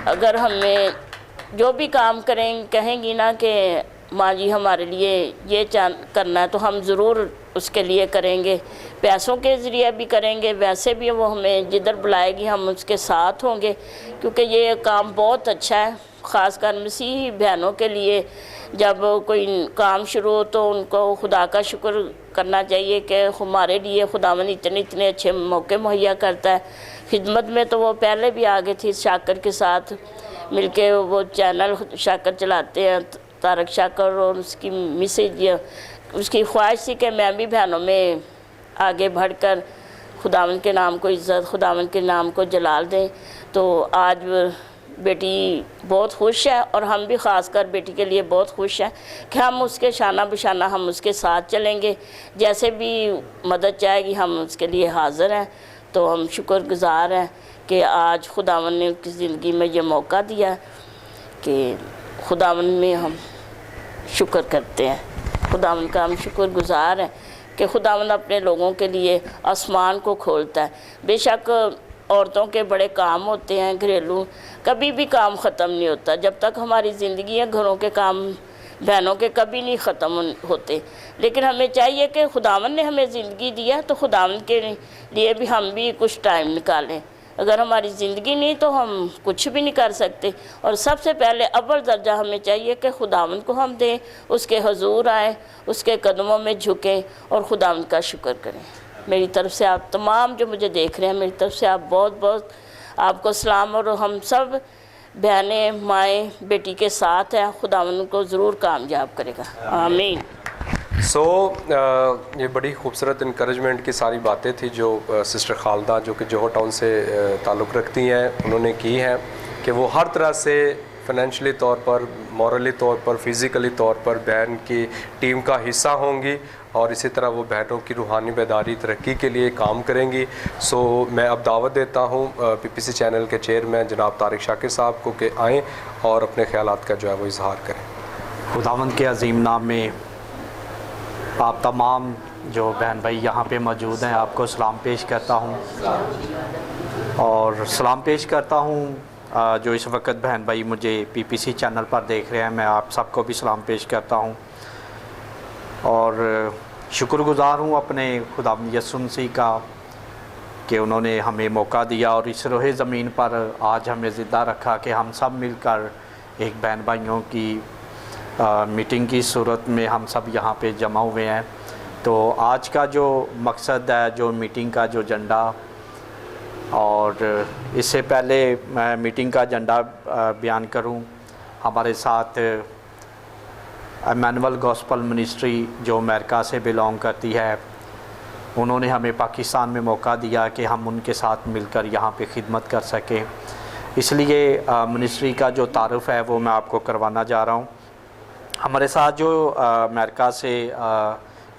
Speaker 6: अगर हमें जो भी काम कहेंगी ना कि माँ जी हमारे लिए ये करना है तो हम ज़रूर उसके लिए करेंगे, पैसों के ज़रिए भी करेंगे, वैसे भी वो हमें जिधर बुलाएगी हम उसके साथ होंगे, क्योंकि ये काम बहुत अच्छा है। ख़ासकर मसीही बहनों के लिए जब कोई काम शुरू हो तो उनको खुदा का शुक्र करना चाहिए कि हमारे लिए खुदावंद इतने अच्छे मौके मुहैया करता है। खिदमत में तो वो पहले भी आगे थी, शाकर के साथ मिलके वो चैनल शाकर चलाते हैं, तारक शाकर, और उसकी मिसेज उसकी ख्वाहिश थी कि मैं भी बहनों में आगे बढ़कर खुदावंद के नाम को इज़्ज़त, खुदावंद के नाम को जलाल दें। तो आज बेटी बहुत खुश है और हम भी ख़ासकर बेटी के लिए बहुत खुश हैं कि हम उसके शाना बशाना हम उसके साथ चलेंगे, जैसे भी मदद चाहेगी हम उसके लिए हाज़िर हैं। तो हम शुक्रगुज़ार हैं कि आज खुदावंद ने उसकी ज़िंदगी में ये मौका दिया कि खुदावंद में हम शुक्र करते हैं। खुदावंद का हम शुक्रगुज़ार हैं कि खुदावंद अपने लोगों के लिए आसमान को खोलता है। बेशक औरतों के बड़े काम होते हैं घरेलू, कभी भी काम ख़त्म नहीं होता। जब तक हमारी ज़िंदगी है घरों के काम बहनों के कभी नहीं ख़त्म होते, लेकिन हमें चाहिए कि खुदावंद ने हमें ज़िंदगी दिया तो खुदावंद के लिए भी हम भी कुछ टाइम निकालें। अगर हमारी ज़िंदगी नहीं तो हम कुछ भी नहीं कर सकते। और सबसे पहले अव्वल दर्जा हमें चाहिए कि खुदावंद को हम दें, उसके हुजूर आएँ, उसके कदमों में झुकें और खुदावंद का शुक्र करें। मेरी तरफ से आप तमाम जो मुझे देख रहे हैं, मेरी तरफ से आप बहुत बहुत आपको सलाम। और हम सब बहनें माएँ बेटी के साथ हैं, खुदावंद को ज़रूर कामयाब करेगा। आमीन।
Speaker 2: ये बड़ी खूबसूरत इनकरेजमेंट की सारी बातें थी जो सिस्टर खालदा जो कि जोहर टाउन से ताल्लुक़ रखती हैं उन्होंने की हैं कि वो हर तरह से फाइनेंशियली तौर पर, मॉरली तौर पर, फिज़िकली तौर पर बहन की टीम का हिस्सा होंगी और इसी तरह वो बहनों की रूहानी बेदारी तरक्की के लिए काम करेंगी। मैं अब दावत देता हूँ PPC चैनल के चेयरमैन जनाब तारिक शाकिर साहब को कि आएँ और अपने ख़यालात का जो है वो इजहार करें।
Speaker 7: खुदावंद के अजीम नाम में आप तमाम जो बहन भाई यहाँ पे मौजूद हैं आपको सलाम पेश करता हूँ और सलाम पेश करता हूँ जो इस वक्त बहन भाई मुझे PPC चैनल पर देख रहे हैं। मैं आप सबको भी सलाम पेश करता हूँ और शुक्रगुज़ार हूँ अपने खुदावंद यीशु मसीह का कि उन्होंने हमें मौका दिया और इस रोहे ज़मीन पर आज हमें ज़िंदा रखा कि हम सब मिलकर एक बहन भाइयों की मीटिंग की सूरत में हम सब यहाँ पे जमा हुए हैं। तो आज का जो मकसद है, जो मीटिंग का जो एजेंडा, और इससे पहले मैं मीटिंग का एजेंडा बयान करूँ, हमारे साथ इमैनुअल गॉस्पल मिनिस्ट्री जो अमेरिका से बिलोंग करती है, उन्होंने हमें पाकिस्तान में मौका दिया कि हम उनके साथ मिलकर यहाँ पे खिदमत कर सकें। इसलिए मिनिस्ट्री का जो तारुफ़ है वो मैं आपको करवाना जा रहा हूँ। हमारे साथ जो अमेरिका से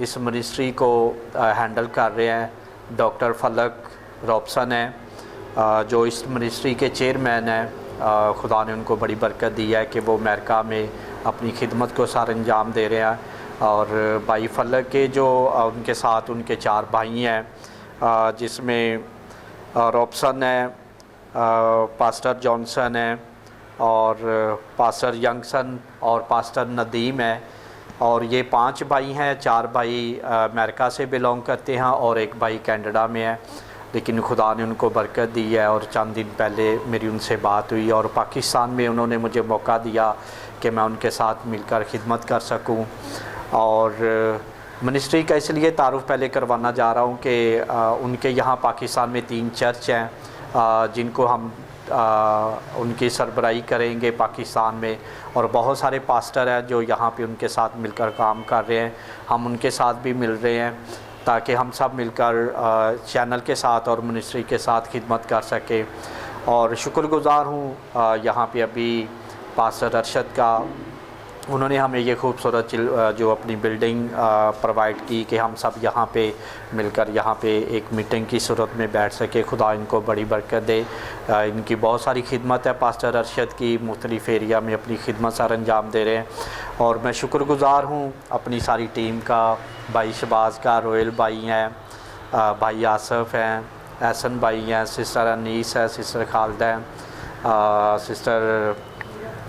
Speaker 7: इस मिनिस्ट्री को हैंडल कर रहे हैं डॉक्टर फलक रॉबसन हैं, जो इस मिनिस्ट्री के चेयरमैन हैं। खुदा ने उनको बड़ी बरकत दी है कि वो अमेरिका में अपनी खिदमत को सर अंजाम दे रहे हैं। और भाई फलक के जो उनके साथ उनके 4 भाई हैं, जिसमें रॉबसन है, पास्टर जॉनसन है और पास्टर यंगसन और पास्टर नदीम है। और ये 5 भाई हैं। 4 भाई अमेरिका से बिलोंग करते हैं और 1 भाई कनाडा में है, लेकिन खुदा ने उनको बरकत दी है। और चंद दिन पहले मेरी उनसे बात हुई और पाकिस्तान में उन्होंने मुझे मौका दिया कि मैं उनके साथ मिलकर खिदमत कर सकूं। और मिनिस्ट्री का इसलिए तारुफ़ पहले करवाना जा रहा हूं कि उनके यहाँ पाकिस्तान में 3 चर्च हैं जिनको हम उनकी सरबराही करेंगे पाकिस्तान में। और बहुत सारे पास्टर हैं जो यहाँ पे उनके साथ मिलकर काम कर रहे हैं। हम उनके साथ भी मिल रहे हैं ताकि हम सब मिलकर चैनल के साथ और मिनिस्ट्री के साथ खिदमत कर सकें। और शुक्रगुज़ार हूँ यहाँ पे अभी पास्टर अरशद का, उन्होंने हमें ये खूबसूरत जो अपनी बिल्डिंग प्रोवाइड की कि हम सब यहाँ पे मिलकर यहाँ पे एक मीटिंग की सूरत में बैठ सके। खुदा इनको बड़ी बरकत दे। इनकी बहुत सारी खिदमत है पास्टर अरशद की, मुख्तलिफ़ एरिया में अपनी खिदमत सर अंजाम दे रहे हैं। और मैं शुक्रगुज़ार हूँ अपनी सारी टीम का, भाई शबाज़ का, रोयल भाई हैं, भाई आसफ़ हैं, एहसन भाई हैं, सिस्टर अनीस है, सिस्टर खालदा हैं, सिस्टर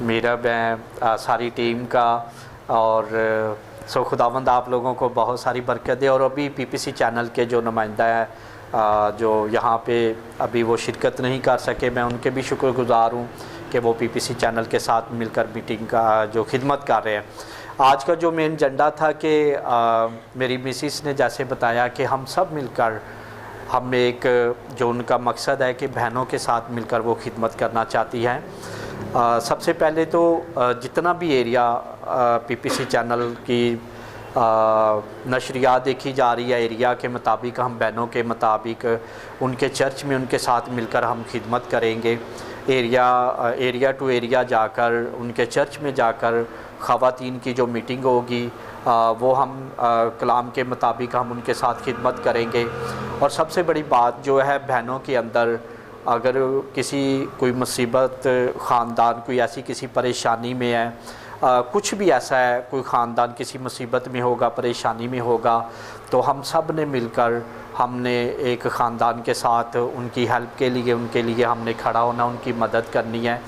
Speaker 7: मीरब हैं, सारी टीम का। और सो खुदावंद आप लोगों को बहुत सारी बरकत दे। और अभी PPC चैनल के जो नुमाइंदा हैं जो यहाँ पे अभी वो शिरकत नहीं कर सके, मैं उनके भी शुक्रगुज़ार हूँ कि वो PPC चैनल के साथ मिलकर मीटिंग का जो खिदमत कर रहे हैं। आज का जो मेन एजेंडा था कि मेरी मिसिस ने जैसे बताया कि हम सब मिलकर, हम एक जो उनका मकसद है कि बहनों के साथ मिलकर वो खिदमत करना चाहती हैं। सबसे पहले तो जितना भी एरिया PPC चैनल की नशरियात देखी जा रही है, एरिया के मुताबिक हम बहनों के मुताबिक उनके चर्च में उनके साथ मिलकर हम खिदमत करेंगे। एरिया टू एरिया जाकर, उनके चर्च में जाकर ख़वातीन की जो मीटिंग होगी वो हम कलाम के मुताबिक हम उनके साथ खिदमत करेंगे। और सबसे बड़ी बात जो है, बहनों के अंदर अगर कोई मुसीबत, ख़ानदान कोई ऐसी किसी परेशानी में है, कुछ भी ऐसा है, कोई ख़ानदान किसी मुसीबत में होगा, परेशानी में होगा, तो हम सब ने मिलकर हमने एक ख़ानदान के साथ उनकी हेल्प के लिए, उनके लिए हमने खड़ा होना, उनकी मदद करनी है।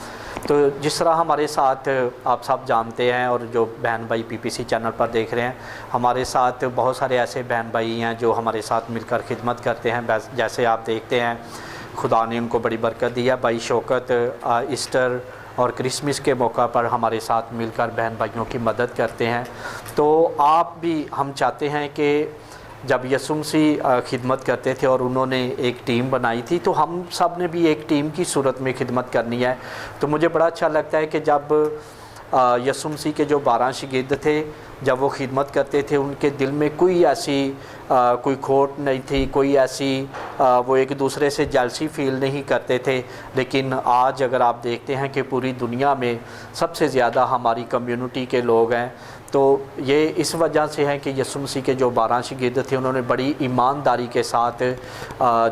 Speaker 7: तो जिस तरह हमारे साथ आप सब जानते हैं और जो बहन भाई PPC चैनल पर देख रहे हैं, हमारे साथ बहुत सारे ऐसे बहन भाई हैं जो हमारे साथ मिलकर खिदमत करते हैं। जैसे आप देखते हैं खुदा ने उनको बड़ी बरकत दी है। भाई शौकत ईस्टर और क्रिसमस के मौका पर हमारे साथ मिलकर बहन भाइयों की मदद करते हैं। तो आप भी, हम चाहते हैं कि जब यीशु मसीह खिदमत करते थे और उन्होंने एक टीम बनाई थी, तो हम सब ने भी एक टीम की सूरत में खिदमत करनी है। तो मुझे बड़ा अच्छा लगता है कि जब यसुम मसीह के जो 12 शागिर्द थे, जब वो खिदमत करते थे उनके दिल में कोई ऐसी कोई खोट नहीं थी, कोई ऐसी वो एक दूसरे से जेलसी फील नहीं करते थे। लेकिन आज अगर आप देखते हैं कि पूरी दुनिया में सबसे ज़्यादा हमारी कम्युनिटी के लोग हैं, तो ये इस वजह से है कि यसुम मसीह के जो 12 शागिर्द थे उन्होंने बड़ी ईमानदारी के साथ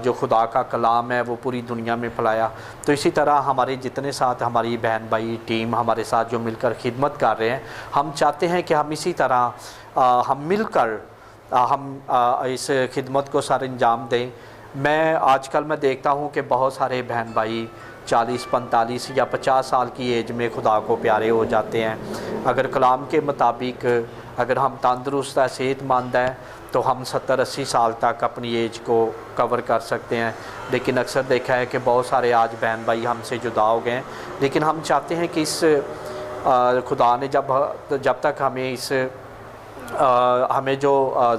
Speaker 7: जो खुदा का कलाम है वो पूरी दुनिया में फैलाया। तो इसी तरह हमारे जितने साथ हमारी बहन भाई टीम हमारे साथ जो मिलकर खिदमत कर रहे हैं, हम चाहते हैं कि हम इसी तरह हम मिलकर इस खिदमत को सर अंजाम दें। मैं आजकल मैं देखता हूँ कि बहुत सारे बहन भाई 40, 45 या 50 साल की एज में खुदा को प्यारे हो जाते हैं। अगर कलाम के मुताबिक अगर हम तंदुरुस्त है, सेहतमंद हैं, तो हम 70-80 साल तक अपनी एज को कवर कर सकते हैं। लेकिन अक्सर देखा है कि बहुत सारे आज बहन भाई हमसे जुदा हो गए हैं। लेकिन हम चाहते हैं कि इस खुदा ने जब तक हमें हमें जो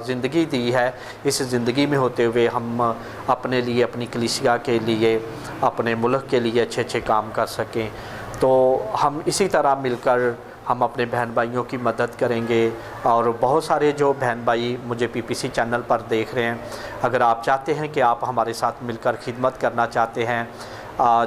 Speaker 7: ज़िंदगी दी है, इस ज़िंदगी में होते हुए हम अपने लिए, अपनी कलीसिया के लिए, अपने मुल्क के लिए अच्छे अच्छे काम कर सकें। तो हम इसी तरह मिलकर हम अपने बहन भाइयों की मदद करेंगे। और बहुत सारे जो बहन भाई मुझे पीपीसी चैनल पर देख रहे हैं, अगर आप चाहते हैं कि आप हमारे साथ मिलकर खिदमत करना चाहते हैं,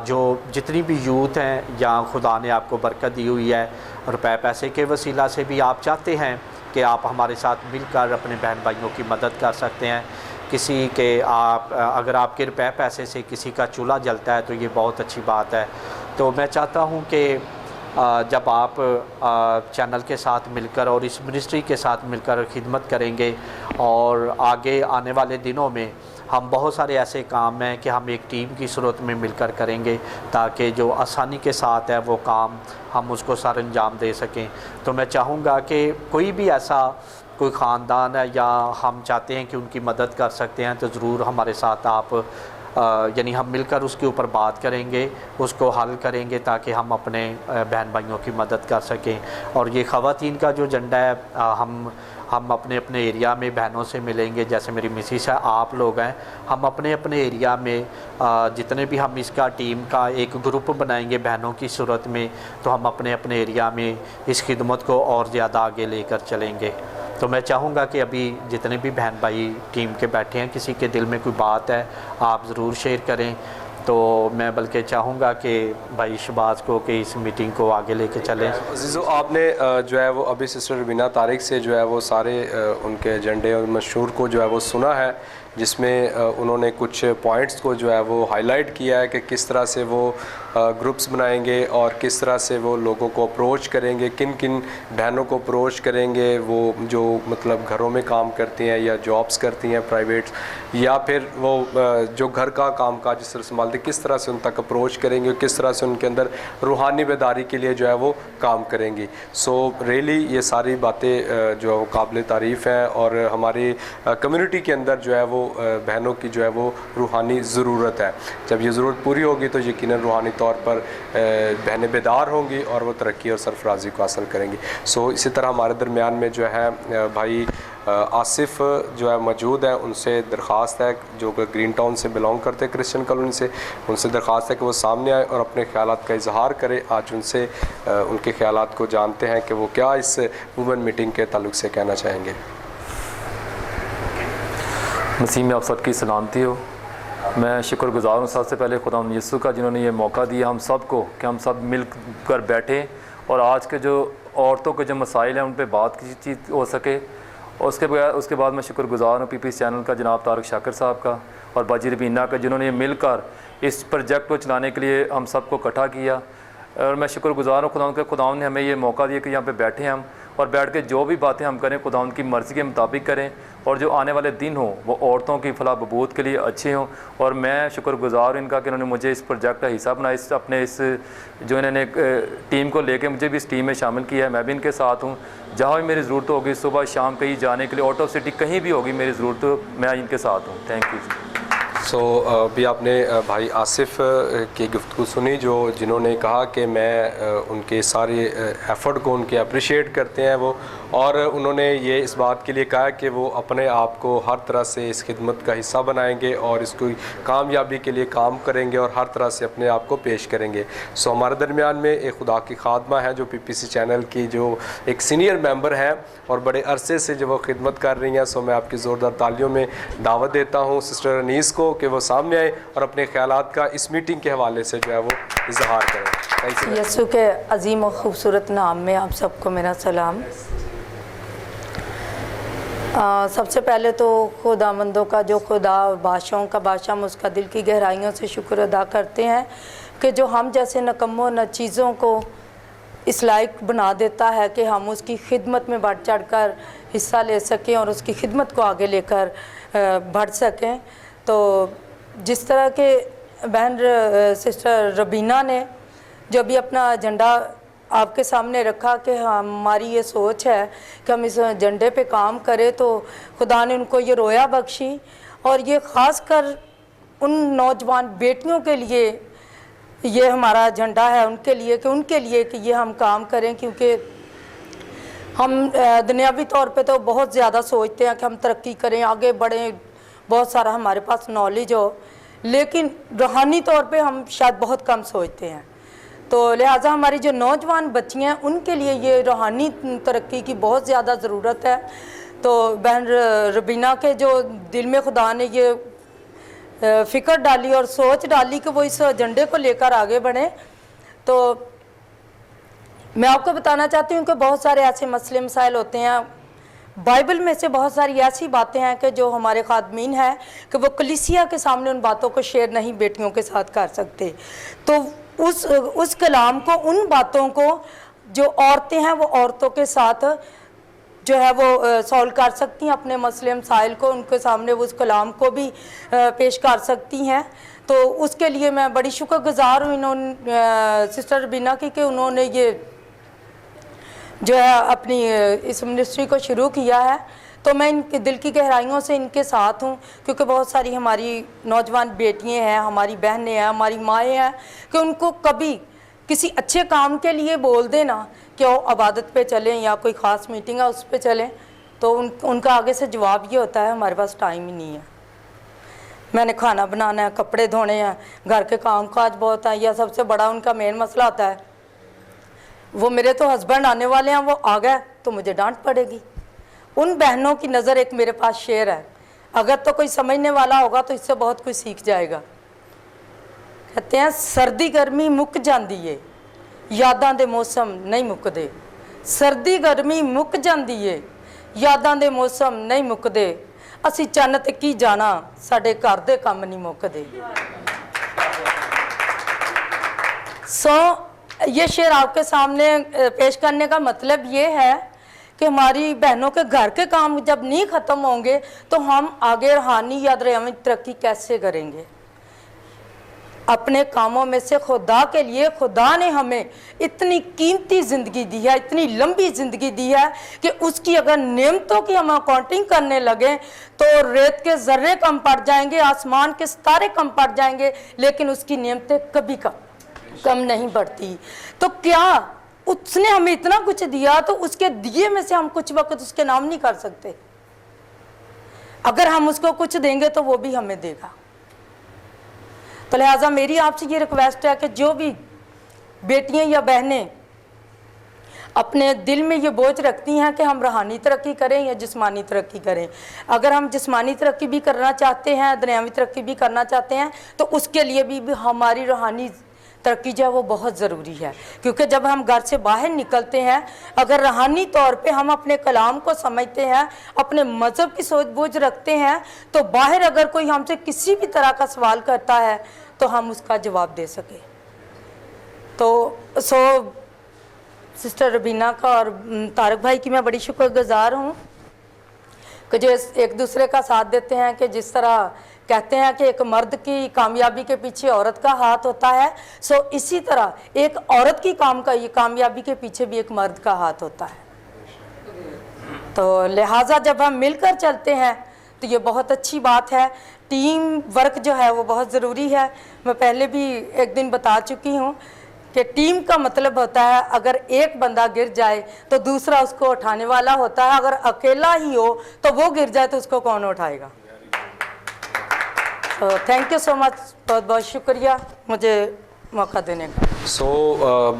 Speaker 7: जो जितनी भी यूथ हैं या खुदा ने आपको बरकत दी हुई है, रुपए पैसे के वसीला से भी आप चाहते हैं कि आप हमारे साथ मिलकर अपने बहन भाइयों की मदद कर सकते हैं। किसी के अगर आपके रुपए पैसे से किसी का चूल्हा जलता है तो ये बहुत अच्छी बात है। तो मैं चाहता हूँ कि जब आप चैनल के साथ मिलकर और इस मिनिस्ट्री के साथ मिलकर खिदमत करेंगे, और आगे आने वाले दिनों में हम बहुत सारे ऐसे काम हैं कि हम एक टीम की सूरत में मिलकर करेंगे, ताकि जो आसानी के साथ है वो काम हम उसको सर अंजाम दे सकें। तो मैं चाहूँगा कि कोई भी ऐसा कोई ख़ानदान है या हम चाहते हैं कि उनकी मदद कर सकते हैं, तो ज़रूर हमारे साथ आप यानी हम मिलकर उसके ऊपर बात करेंगे, उसको हल करेंगे, ताकि हम अपने बहन भाइयों की मदद कर सकें। और ये ख़वातीन का जो झंडा है, हम अपने अपने एरिया में बहनों से मिलेंगे। जैसे मेरी मिसिस है, आप लोग हैं, हम अपने अपने एरिया में जितने भी हम इसका टीम का एक ग्रुप बनाएंगे बहनों की सूरत में, तो हम अपने अपने एरिया में इस खिदमत को और ज़्यादा आगे लेकर चलेंगे। तो मैं चाहूँगा कि अभी जितने भी बहन भाई टीम के बैठे हैं, किसी के दिल में कोई बात है आप ज़रूर शेयर करें। तो मैं बल्कि चाहूँगा कि भाई शहबाज को कि इस मीटिंग को आगे लेके चलें।
Speaker 2: अजीज़ो, आपने जो है वो अभी सिस्टर रवीना तारिक से जो है वो सारे उनके एजेंडे और मशहूर को जो है वो सुना है, जिसमें उन्होंने कुछ पॉइंट्स को जो है वो हाईलाइट किया है कि किस तरह से वो ग्रुप्स बनाएंगे और किस तरह से वो लोगों को अप्रोच करेंगे, किन किन बहनों को अप्रोच करेंगे, वो जो मतलब घरों में काम करती हैं या जॉब्स करती हैं प्राइवेट, या फिर वो जो घर का काम काज जिस तरह संभालते, किस तरह से उन तक अप्रोच करेंगे, किस तरह से उनके अंदर रूहानी बेदारी के लिए जो है वो काम करेंगी। सो रियली ये सारी बातें जो है वो काबिल तारीफ़ हैं, और हमारी कम्युनिटी के अंदर जो है वो बहनों की जो है वो रूहानी ज़रूरत है। जब ये ज़रूरत पूरी होगी तो यकीनन रूहानी तौर पर बहनें बेदार होंगी और वो तरक्की और सरफराजी को हासिल करेंगी। सो इसी तरह हमारे दरमियान में जो है भाई आसिफ जो है मौजूद है, उनसे दरख्वास्त है, जो ग्रीन टाउन से बिलोंग करते हैं क्रिश्चियन कॉलोनी से, उनसे दरख्वास्त है कि वो सामने आए और अपने ख्यालात का इजहार करें। आज उनसे उनके ख्यालात को जानते हैं कि वो क्या इस वुमेन मीटिंग के ताल्लुक से कहना चाहेंगे।
Speaker 8: मसीह में आप सबकी सलामती हो। मैं शुक्रगुज़ार हूँ सबसे पहले खुदा यीशु का, जिन्होंने ये मौका दिया हम सब को कि हम सब मिल कर बैठें और आज के जो औरतों के जो मसाइल हैं उन पर बात की चीज़ हो सके। और उसके बाद मैं शुक्रगुज़ार हूँ पीपीसी चैनल का, जनाब तारिक शाकिर साहब का और बाजी रबीना का, जिन्होंने मिलकर इस प्रोजेक्ट को चलाने के लिए हम सबको इकट्ठा किया। और मैं शुक्रगुज़ार हूँ खुदावंद ने हमें ये मौका दिया कि यहाँ पे बैठे हम और बैठ के जो भी बातें हम करें खुदावंद की मर्ज़ी के मुताबिक करें, और जो आने वाले दिन हो वो औरतों की फलाह बहबूद के लिए अच्छे हों। और मैं शुक्रगुज़ार हूँ इनका कि इन्होंने मुझे इस प्रोजेक्ट का हिस्सा बनाया, इस जो इन्होंने टीम को लेके मुझे भी इस टीम में शामिल किया है। मैं भी इनके साथ हूँ। जहाँ भी मेरी ज़रूरत होगी, सुबह शाम कहीं जाने के लिए, आउट ऑफ सिटी कहीं भी होगी मेरी ज़रूरत, मैं इनके साथ हूँ। Thank you.
Speaker 2: अभी आपने भाई आसिफ की गुफ्तगू सुनी जिन्होंने कहा कि मैं उनके सारे एफ़र्ट को उनके अप्रिशिएट करते हैं वो, और उन्होंने ये इस बात के लिए कहा कि वो अपने आप को हर तरह से इस खिदमत का हिस्सा बनाएंगे और इसको कामयाबी के लिए काम करेंगे और हर तरह से अपने आप को पेश करेंगे। हमारे दरमियान में एक खुदा की खादमा है जो PPC चैनल की जो एक सीनियर मेंबर हैं और बड़े अरसे से जो वो खिदमत कर रही हैं। मैं आपकी ज़ोरदार तालियों में दावत देता हूँ सिस्टर अनीस को कि वो सामने आए और अपने ख्यालात का इस मीटिंग के हवाले से जो है वो इजहार करें।
Speaker 3: यसु के अजीम और ख़ूबसूरत नाम में आप सबको मेरा सलाम। सबसे पहले तो खुदामंदों का जो खुदा और बादशाहों का बादशाह, हम उसका दिल की गहराइयों से शुक्र अदा करते हैं कि जो हम जैसे नकम्मों न चीज़ों को इस लायक बना देता है कि हम उसकी खिदमत में बढ़ चढ़ कर हिस्सा ले सकें और उसकी खिदमत को आगे लेकर बढ़ सकें। तो जिस तरह के बहन सिस्टर रबीना ने जो भी अपना एजेंडा आपके सामने रखा कि हमारी ये सोच है कि हम इस एजेंडे पे काम करें, तो खुदा ने उनको ये रोया बख्शी और ये ख़ास कर उन नौजवान बेटियों के लिए ये हमारा एजेंडा है, उनके लिए कि ये हम काम करें, क्योंकि हम दुनियावी तौर पे तो बहुत ज़्यादा सोचते हैं कि हम तरक्की करें, आगे बढ़ें, बहुत सारा हमारे पास नॉलेज हो, लेकिन रूहानी तौर पे हम शायद बहुत कम सोचते हैं। तो लिहाजा हमारी जो नौजवान बच्चियाँ हैं उनके लिए ये रूहानी तरक्की की बहुत ज़्यादा ज़रूरत है। तो बहन रबीना के जो दिल में खुदा ने ये फ़िक्र डाली और सोच डाली कि वो इस एजेंडे को लेकर आगे बढ़ें, तो मैं आपको बताना चाहती हूँ कि बहुत सारे ऐसे मसले मसाइल होते हैं, बाइबल में से बहुत सारी ऐसी बातें हैं कि जो हमारे खादमीन हैं कि वो कलीसिया के सामने उन बातों को शेयर नहीं बेटियों के साथ कर सकते। तो उस कलाम को, उन बातों को जो औरतें हैं वो औरतों के साथ जो है वो सॉल्व कर सकती हैं, अपने मसले मसाइल को उनके सामने वो उस कलाम को भी पेश कर सकती हैं। तो उसके लिए मैं बड़ी शुक्रगुज़ार हूँ इन्होंने सिस्टर रबीना की कि उन्होंने ये जो है अपनी इस मिनिस्ट्री को शुरू किया है। तो मैं इनके दिल की गहराइयों से इनके साथ हूँ, क्योंकि बहुत सारी हमारी नौजवान बेटियाँ हैं, हमारी बहनें हैं, हमारी माएँ हैं कि उनको कभी किसी अच्छे काम के लिए बोल देना कि वो इबादत पे चलें या कोई ख़ास मीटिंग है उस पे चलें, तो उनका आगे से जवाब ये होता है हमारे पास टाइम ही नहीं है, मैंने खाना बनाना है, कपड़े धोने हैं, घर के काम काज बहुत है, या सबसे बड़ा उनका मेन मसला होता है वो मेरे तो हस्बैंड आने वाले हैं, वो आ गए तो मुझे डांट पड़ेगी। उन बहनों की नज़र एक मेरे पास शेर है, अगर तो कोई समझने वाला होगा तो इससे बहुत कुछ सीख जाएगा। कहते हैं सर्दी गर्मी मुक जाती है, यादां दे मौसम नहीं मुकदे, सर्दी गर्मी मुक जाती है, यादां दे मौसम नहीं मुकदे, असी चन्न ते की जाना, साडे घर दे काम नहीं मुकदे। ये शेर आपके सामने पेश करने का मतलब ये है कि हमारी बहनों के घर के काम जब नहीं ख़त्म होंगे तो हम आगे रूहानी या दुनियावी तरक्की कैसे करेंगे। अपने कामों में से खुदा के लिए खुदा ने हमें इतनी कीमती ज़िंदगी दी है, इतनी लंबी ज़िंदगी दी है कि उसकी अगर नेमतों की हम अकाउंटिंग करने लगे तो रेत के ज़र्रे कम पड़ जाएंगे, आसमान के सितारे कम पड़ जाएंगे, लेकिन उसकी नेमतें कभी कम नहीं बढ़ती। तो क्या उसने हमें इतना कुछ दिया तो उसके दिए में से हम कुछ वक्त उसके नाम नहीं कर सकते? अगर हम उसको कुछ देंगे तो वो भी हमें देगा। तो लिहाजा मेरी आपसे ये रिक्वेस्ट है कि जो भी बेटियां या बहनें अपने दिल में ये बोझ रखती हैं कि हम रूहानी तरक्की करें या जिस्मानी तरक्की करें, अगर हम जिस्मानी तरक्की भी करना चाहते हैं, दुनियावी तरक्की भी करना चाहते हैं, तो उसके लिए भी हमारी रूहानी तरक्की जो है वो बहुत ज़रूरी है। क्योंकि जब हम घर से बाहर निकलते हैं, अगर रूहानी तौर पे हम अपने कलाम को समझते हैं, अपने मज़हब की सोच बूझ रखते हैं, तो बाहर अगर कोई हमसे किसी भी तरह का सवाल करता है तो हम उसका जवाब दे सकें। तो सिस्टर रबीना का और तारक भाई की मैं बड़ी शुक्रगुज़ार हूँ कि जो एक दूसरे का साथ देते हैं। कि जिस तरह कहते हैं कि एक मर्द की कामयाबी के पीछे औरत का हाथ होता है, इसी तरह एक औरत की कामयाबी के पीछे भी एक मर्द का हाथ होता है। तो लिहाजा जब हम मिलकर चलते हैं तो तो ये बहुत अच्छी बात है। टीम वर्क जो है वो बहुत ज़रूरी है। मैं पहले भी एक दिन बता चुकी हूँ कि टीम का मतलब होता है अगर एक बंदा गिर जाए तो दूसरा उसको उठाने वाला होता है, अगर अकेला ही हो तो वो गिर जाए तो उसको कौन उठाएगा। तो थैंक यू सो मच, बहुत बहुत शुक्रिया मुझे मौका देने का।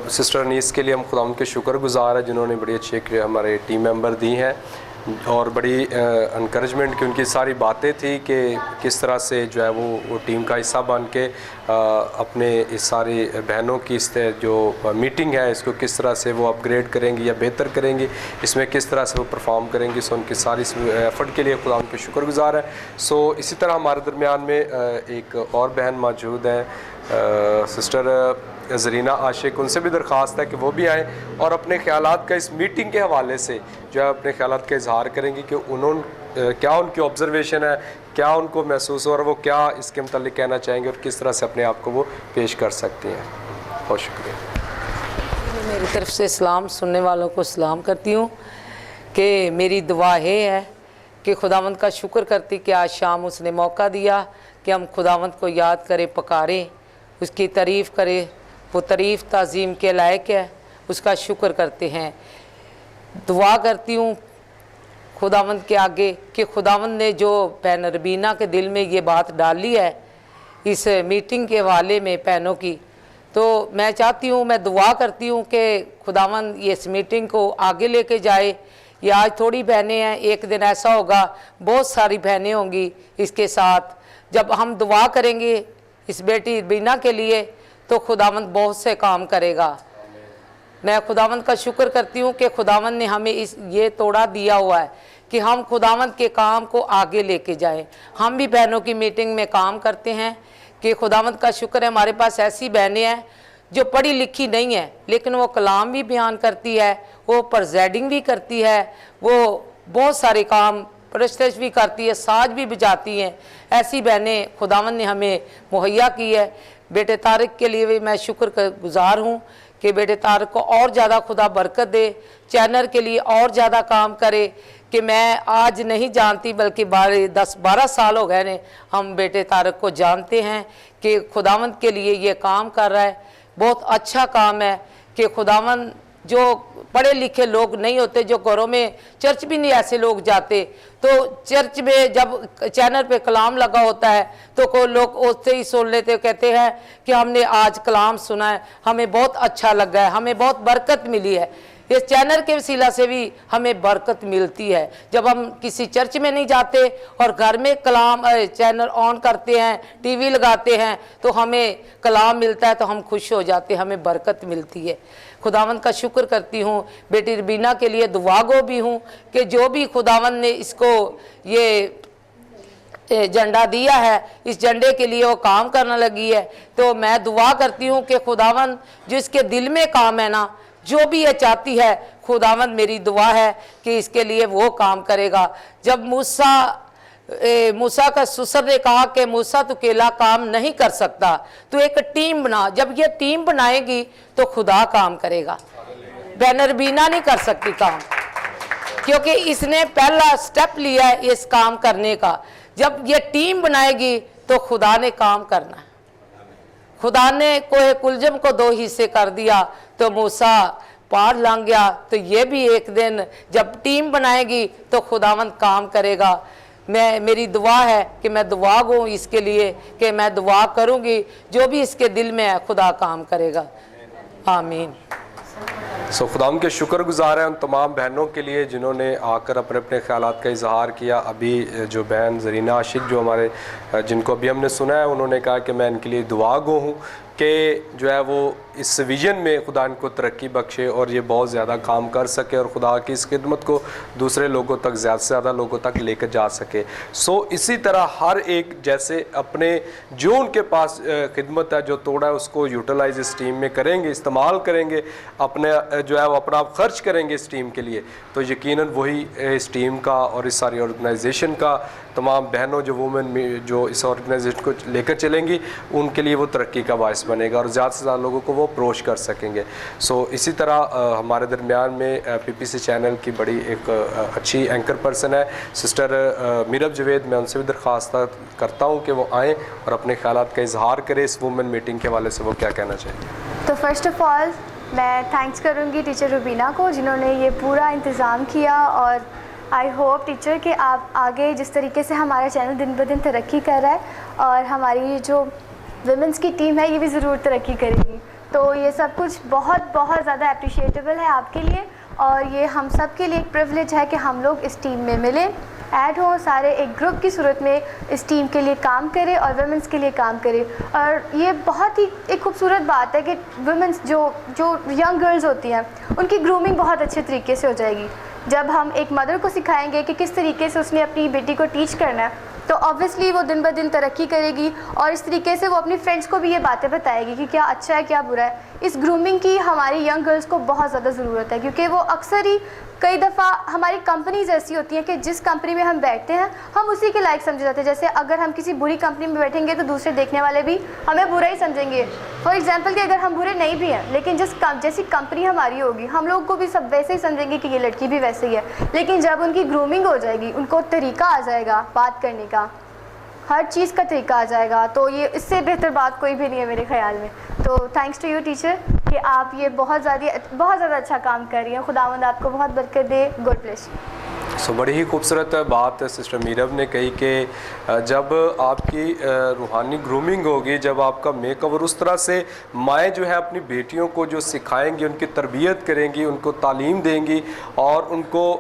Speaker 2: सिस्टर अनीस के लिए हम खुदा उनके शुक्रगुजार हैं जिन्होंने बड़ी अच्छी हमारे टीम मेंबर दी हैं और बड़ी इनकरेजमेंट की उनकी सारी बातें थी कि किस तरह से जो है वो टीम का हिस्सा बन के अपने इस सारी बहनों की इस जो मीटिंग है इसको किस तरह से वो अपग्रेड करेंगी या बेहतर करेंगी, इसमें किस तरह से वो परफॉर्म करेंगी। सो उनकी सारी एफ़र्ट के लिए खुदा उनके शुक्रगुजार है। सो इसी तरह हमारे दरमियान में एक और बहन मौजूद हैं, सिस्टर ज़रीना आशिक। उनसे भी दरख्वास्त है कि वो भी आएँ और अपने ख़यालात का इस मीटिंग के हवाले से जो है अपने ख़यालात का इजहार करेंगी कि उन्होंने क्या उनकी ऑब्ज़र्वेशन है, क्या उनको महसूस हो और वो क्या इसके मतलब कहना चाहेंगे और किस तरह से अपने आप को वो पेश कर सकती हैं। बहुत शुक्रिया।
Speaker 9: मेरी तरफ से सलाम, सुनने वालों को सलाम करती हूँ कि मेरी दुआ ये है कि खुदावंद का शुक्र करती कि आज शाम उसने मौका दिया कि हम खुदावंद को याद करें, पकारें, उसकी तारीफ़ करें। वो तारीफ़ ताज़ीम के लायक है, उसका शुक्र करते हैं। दुआ करती हूँ खुदावंद के आगे कि खुदावंद ने जो बहन रबीना के दिल में ये बात डाली है इस मीटिंग के हवाले में बहनों की, तो मैं चाहती हूँ, मैं दुआ करती हूँ कि खुदावंद ये इस मीटिंग को आगे लेके जाए। ये आज थोड़ी बहनें हैं, एक दिन ऐसा होगा बहुत सारी बहनें होंगी इसके साथ। जब हम दुआ करेंगे इस बेटी रबीना के लिए तो खुदावंद बहुत से काम करेगा। मैं खुदावंद का शुक्र करती हूँ कि खुदावंद ने हमें ये तोड़ा दिया हुआ है कि हम खुदावंद के काम को आगे लेके जाएं। हम भी बहनों की मीटिंग में काम करते हैं कि खुदावंद का शुक्र है हमारे पास ऐसी बहनें हैं जो पढ़ी लिखी नहीं है लेकिन वो कलाम भी बयान करती है, वो प्रेज़िडिंग भी करती है, वो बहुत सारे काम प्रेस्टेज भी करती है, साज भी बजाती हैं। ऐसी बहनें खुदावंद ने हमें मुहैया की है। बेटे तारिक के लिए भी मैं शुक्र गुज़ार हूँ कि बेटे तारिक को और ज़्यादा खुदा बरकत दे, चैनल के लिए और ज़्यादा काम करे। कि मैं आज नहीं जानती बल्कि 10-12 साल हो गए ने हम बेटे तारिक को जानते हैं कि खुदावंद के लिए ये काम कर रहा है। बहुत अच्छा काम है कि खुदावंद जो पढ़े लिखे लोग नहीं होते, जो घरों में चर्च भी नहीं ऐसे लोग जाते, तो चर्च में जब चैनल पे कलाम लगा होता है तो कोई लोग उससे ही सुन लेते, कहते हैं कि हमने आज कलाम सुना है, हमें बहुत अच्छा लगा है, हमें बहुत बरकत मिली है। इस चैनल के वसीला से भी हमें बरकत मिलती है। जब हम किसी चर्च में नहीं जाते और घर में कलाम चैनल ऑन करते हैं, टीवी लगाते हैं तो हमें कलाम मिलता है, तो हम खुश हो जाते हैं, हमें बरकत मिलती है। खुदावंद का शुक्र करती हूँ। बेटी रबीना के लिए दुआ गो भी हूँ कि जो भी खुदावंद ने इसको ये झंडा दिया है, इस झंडे के लिए वो काम करने लगी है, तो मैं दुआ करती हूँ कि खुदावंद जो इसके दिल में काम है ना, जो भी ये चाहती है, खुदावंद मेरी दुआ है कि इसके लिए वो काम करेगा। जब मूसा का ससुर ने कहा कि मूसा तो अकेला काम नहीं कर सकता, तो एक टीम बना। जब ये टीम बनाएगी तो खुदा काम करेगा। बहन रबीना नहीं कर सकती काम, क्योंकि इसने पहला स्टेप लिया है इस काम करने का। जब ये टीम बनाएगी तो खुदा ने काम करना है। खुदा ने कोहे कुलजम को 2 हिस्से कर दिया तो मूसा पार लंघ गया, तो ये भी एक दिन जब टीम बनाएगी तो खुदावंद काम करेगा। मेरी दुआ है कि मैं दुआ गूँ इसके लिए कि मैं दुआ करूँगी, जो भी इसके दिल में है खुदा काम करेगा। आमीन।
Speaker 2: सो खुदाम के शुक्रगुजार हैं उन तमाम बहनों के लिए जिन्होंने आकर अपने अपने ख्यालात का इजहार किया। अभी जो बहन ज़रीना आशिक जो हमारे जिनको अभी हमने सुना है, उन्होंने कहा कि मैं इनके लिए दुआ गो हूँ कि जो है वो इस विज़न में खुदा इनको तरक्की बख्शे और ये बहुत ज़्यादा काम कर सके और खुदा की इस खिदमत को दूसरे लोगों तक ज़्यादा से ज़्यादा लोगों तक लेकर जा सके। सो इसी तरह हर एक जैसे अपने जो उनके पास खिदमत है, जो तोड़ा है, उसको यूटिलाइज इस टीम में करेंगे, इस्तेमाल करेंगे, अपने जो है वो अपना आप खर्च करेंगे इस टीम के लिए, तो यकीनन वही इस टीम का और इस सारी ऑर्गेनाइजेशन का तमाम बहनों जो वुमेन जो इस ऑर्गेनाइजेशन को लेकर चलेंगी उनके लिए वो तरक्की का बायस बनेगा और ज़्यादा से ज़्यादा लोगों को वो अप्रोच कर सकेंगे। सो इसी तरह हमारे दरमियान में PPC चैनल की बड़ी एक अच्छी एंकर पर्सन है सिस्टर मीरब जवेद। मैं उनसे भी दरख्वास्त करता हूँ कि वो आएँ और अपने ख्यालात का इजहार करें इस वुमेन मीटिंग के हवाले से वो क्या कहना चाहिए।
Speaker 10: तो फर्स्ट ऑफ़ ऑल मैं थैंक्स करूँगी टीचर रुबीना को जिन्होंने ये पूरा इंतज़ाम किया, और आई होप टीचर कि आप आगे जिस तरीके से हमारा चैनल दिन ब दिन तरक्की कर रहा है और हमारी जो वुमेंस की टीम है ये भी ज़रूर तरक्की करेगी। तो ये सब कुछ बहुत बहुत ज़्यादा अप्रिशिएटेबल है आपके लिए, और ये हम सब के लिए एक प्रिविलेज है कि हम लोग इस टीम में मिलें, ऐड हों, सारे एक ग्रुप की सूरत में इस टीम के लिए काम करें और वुमेंस के लिए काम करें। और ये बहुत ही एक खूबसूरत बात है कि वुमेंस जो यंग गर्ल्स होती हैं उनकी ग्रूमिंग बहुत अच्छे तरीके से हो जाएगी। जब हम एक मदर को सिखाएंगे कि किस तरीके से उसने अपनी बेटी को टीच करना है तो ऑब्वियसली वो दिन ब दिन तरक्की करेगी, और इस तरीके से वो अपनी फ्रेंड्स को भी ये बातें बताएगी कि क्या अच्छा है क्या बुरा है। इस ग्रूमिंग की हमारी यंग गर्ल्स को बहुत ज़्यादा ज़रूरत है, क्योंकि वो अक्सर ही कई दफ़ा हमारी कंपनीज ऐसी होती हैं कि जिस कंपनी में हम बैठते हैं हम उसी के लायक समझे जाते हैं। जैसे अगर हम किसी बुरी कंपनी में बैठेंगे तो दूसरे देखने वाले भी हमें बुरा ही समझेंगे। फॉर एग्जांपल कि अगर हम बुरे नहीं भी हैं लेकिन जैसी कंपनी हमारी होगी हम लोग को भी सब वैसे ही समझेंगे कि ये लड़की भी वैसे ही है। लेकिन जब उनकी ग्रूमिंग हो जाएगी, उनको तरीका आ जाएगा बात करने का, हर चीज़ का तरीका आ जाएगा, तो ये इससे बेहतर बात कोई भी नहीं है मेरे ख्याल में। तो थैंक्स टू यू टीचर कि आप ये बहुत ज़्यादा अच्छा काम कर रही हैं। खुदावंद आपको बहुत बरकत दे। God bless.
Speaker 2: सो बड़ी ही खूबसूरत बात सिस्टर मीरब ने कही कि जब आपकी रूहानी ग्रूमिंग होगी, जब आपका मेकओवर उस तरह से माएँ जो है अपनी बेटियों को जो सिखाएंगी, उनकी तरबियत करेंगी, उनको तालीम देंगी और उनको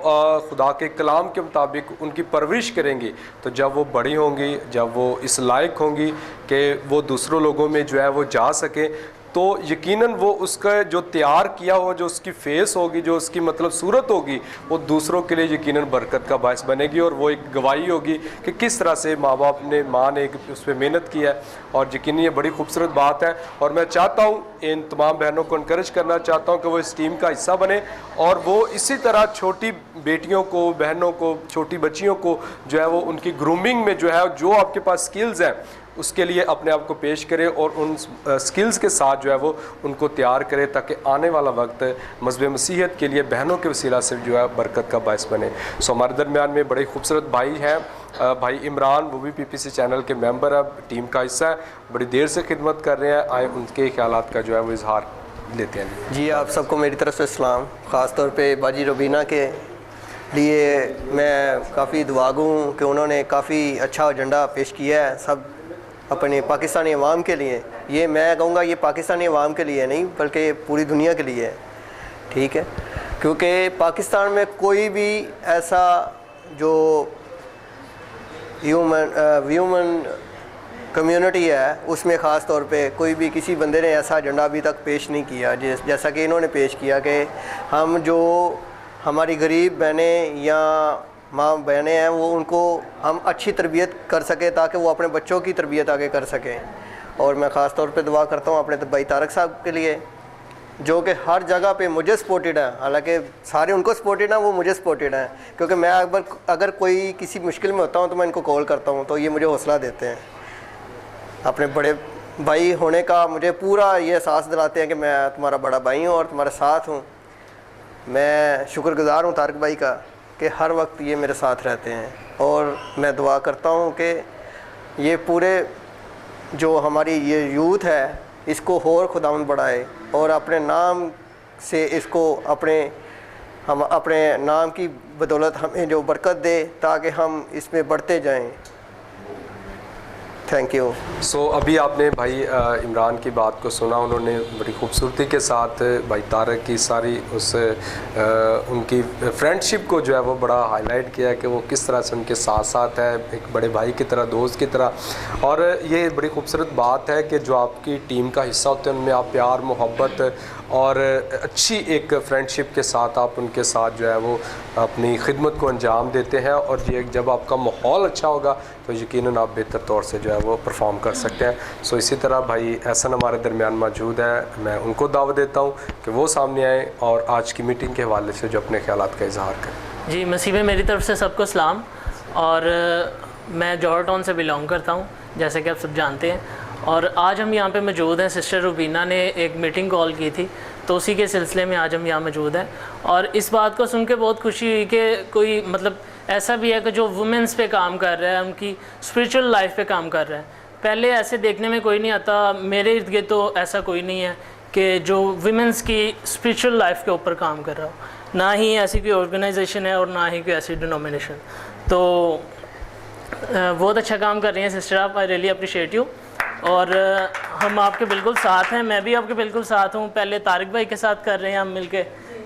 Speaker 2: खुदा के कलाम के मुताबिक उनकी परवरिश करेंगी, तो जब वो बड़ी होंगी, जब वो इस लायक होंगी कि वो दूसरों लोगों में जो है वो जा सके, तो यकीनन वो उसका जो तैयार किया हुआ जो उसकी फ़ेस होगी, जो उसकी मतलब सूरत होगी, वो दूसरों के लिए यकीनन बरकत का बायस बनेगी और वो एक गवाही होगी कि किस तरह से माँ ने उस पर मेहनत की है। और यकीनन ये बड़ी खूबसूरत बात है और मैं चाहता हूँ इन तमाम बहनों को इनकरेज करना चाहता हूँ कि वो इस टीम का हिस्सा बने और वो इसी तरह छोटी बेटियों को, बहनों को, छोटी बच्चियों को जो है वो उनकी ग्रूमिंग में जो है जो आपके पास स्किल्स हैं उसके लिए अपने आप को पेश करें और उन स्किल्स के साथ जो है वो उनको तैयार करें ताकि आने वाला वक्त मज़हब मसीहत के लिए बहनों के वसीला से जो है बरकत का बायस बने। सो हमारे दरमियान में बड़े खूबसूरत भाई हैं, भाई इमरान, वो भी PPC चैनल के मेंबर है, टीम का हिस्सा है, बड़ी देर से खिदमत कर रहे हैं। आए उनके ख्यालात का जो है वो इजहार लेते हैं।
Speaker 11: जी, आप सबको मेरी तरफ से सलाम। ख़ास तौर पे बाजी रुबीना के लिए मैं काफ़ी दुआगू हूँ कि उन्होंने काफ़ी अच्छा एजेंडा पेश किया है सब अपने पाकिस्तानी अवाम के लिए। ये मैं कहूँगा ये पाकिस्तानी अवाम के लिए नहीं बल्कि पूरी दुनिया के लिए है, ठीक है, क्योंकि पाकिस्तान में कोई भी ऐसा जो ह्यूमन कम्युनिटी है उसमें ख़ास तौर पे कोई भी किसी बंदे ने ऐसा एजेंडा अभी तक पेश नहीं किया जैसा कि इन्होंने पेश किया कि हम जो हमारी गरीब बहनें या माँ बहनें हैं वो उनको हम अच्छी तरबियत कर सकें ताकि वो अपने बच्चों की तरबियत आगे कर सकें। और मैं ख़ास तौर पे दुआ करता हूँ अपने भाई तारक साहब के लिए जो कि हर जगह पे मुझे सपोर्टेड है, हालांकि सारे उनको सपोर्टेड हैं, वो मुझे सपोर्टेड हैं, क्योंकि मैं अगर कोई किसी मुश्किल में होता हूँ तो मैं इनको कॉल करता हूँ तो ये मुझे हौसला देते हैं। अपने बड़े भाई होने का मुझे पूरा ये एहसास दिलाते हैं कि मैं तुम्हारा बड़ा भाई हूँ और तुम्हारे साथ हूँ। मैं शुक्रगुज़ार हूँ तारक भाई का कि हर वक्त ये मेरे साथ रहते हैं और मैं दुआ करता हूँ कि ये पूरे जो हमारी ये यूथ है इसको और खुदावंद बढ़ाए और अपने नाम से इसको हम अपने नाम की बदौलत हमें जो बरकत दे ताकि हम इसमें बढ़ते जाएं। Thank you.
Speaker 2: सो अभी आपने भाई इमरान की बात को सुना, उन्होंने बड़ी खूबसूरती के साथ भाई तारक की सारी उनकी फ्रेंडशिप को जो है वो बड़ा हाईलाइट किया है कि वो किस तरह से उनके साथ साथ है, एक बड़े भाई की तरह, दोस्त की तरह। और ये बड़ी खूबसूरत बात है कि जो आपकी टीम का हिस्सा होते हैं उनमें आप प्यार, मोहब्बत और अच्छी एक फ्रेंडशिप के साथ आप उनके साथ जो है वो अपनी खिदमत को अंजाम देते हैं। और ये जब आपका माहौल अच्छा होगा तो यकीनन आप बेहतर तौर से जो है वो परफॉर्म कर सकते हैं। सो इसी तरह भाई एहसन हमारे दरमियान मौजूद है, मैं उनको दावत देता हूँ कि वो सामने आएँ और आज की मीटिंग के हवाले से जो अपने ख्यालात का इजहार करें।
Speaker 12: जी, मसीह में मेरी तरफ से सबको सलाम। और मैं जौहर टाउन से बिलोंग करता हूँ, जैसे कि आप सब जानते हैं। और आज हम यहाँ पे मौजूद हैं। सिस्टर रुबीना ने एक मीटिंग कॉल की थी, तो उसी के सिलसिले में आज हम यहाँ मौजूद हैं। और इस बात को सुन के बहुत खुशी हुई कि कोई मतलब ऐसा भी है कि जो वुमेंस पे काम कर रहा है, उनकी स्पिरिचुअल लाइफ पे काम कर रहा है। पहले ऐसे देखने में कोई नहीं आता, मेरे इर्द गिर्द तो ऐसा कोई नहीं है कि जो वुमेंस की स्पिरिचुअल लाइफ के ऊपर काम कर रहा हो। ना ही ऐसी कोई ऑर्गेनाइजेशन है और ना ही कोई ऐसी डिनोमिनेशन। तो बहुत अच्छा काम कर रही हैं सिस्टर आप, आई रियली अप्रिशिएट यू। और हम आपके बिल्कुल साथ हैं, मैं भी आपके बिल्कुल साथ हूँ। पहले तारिक भाई के साथ कर रहे हैं हम मिलके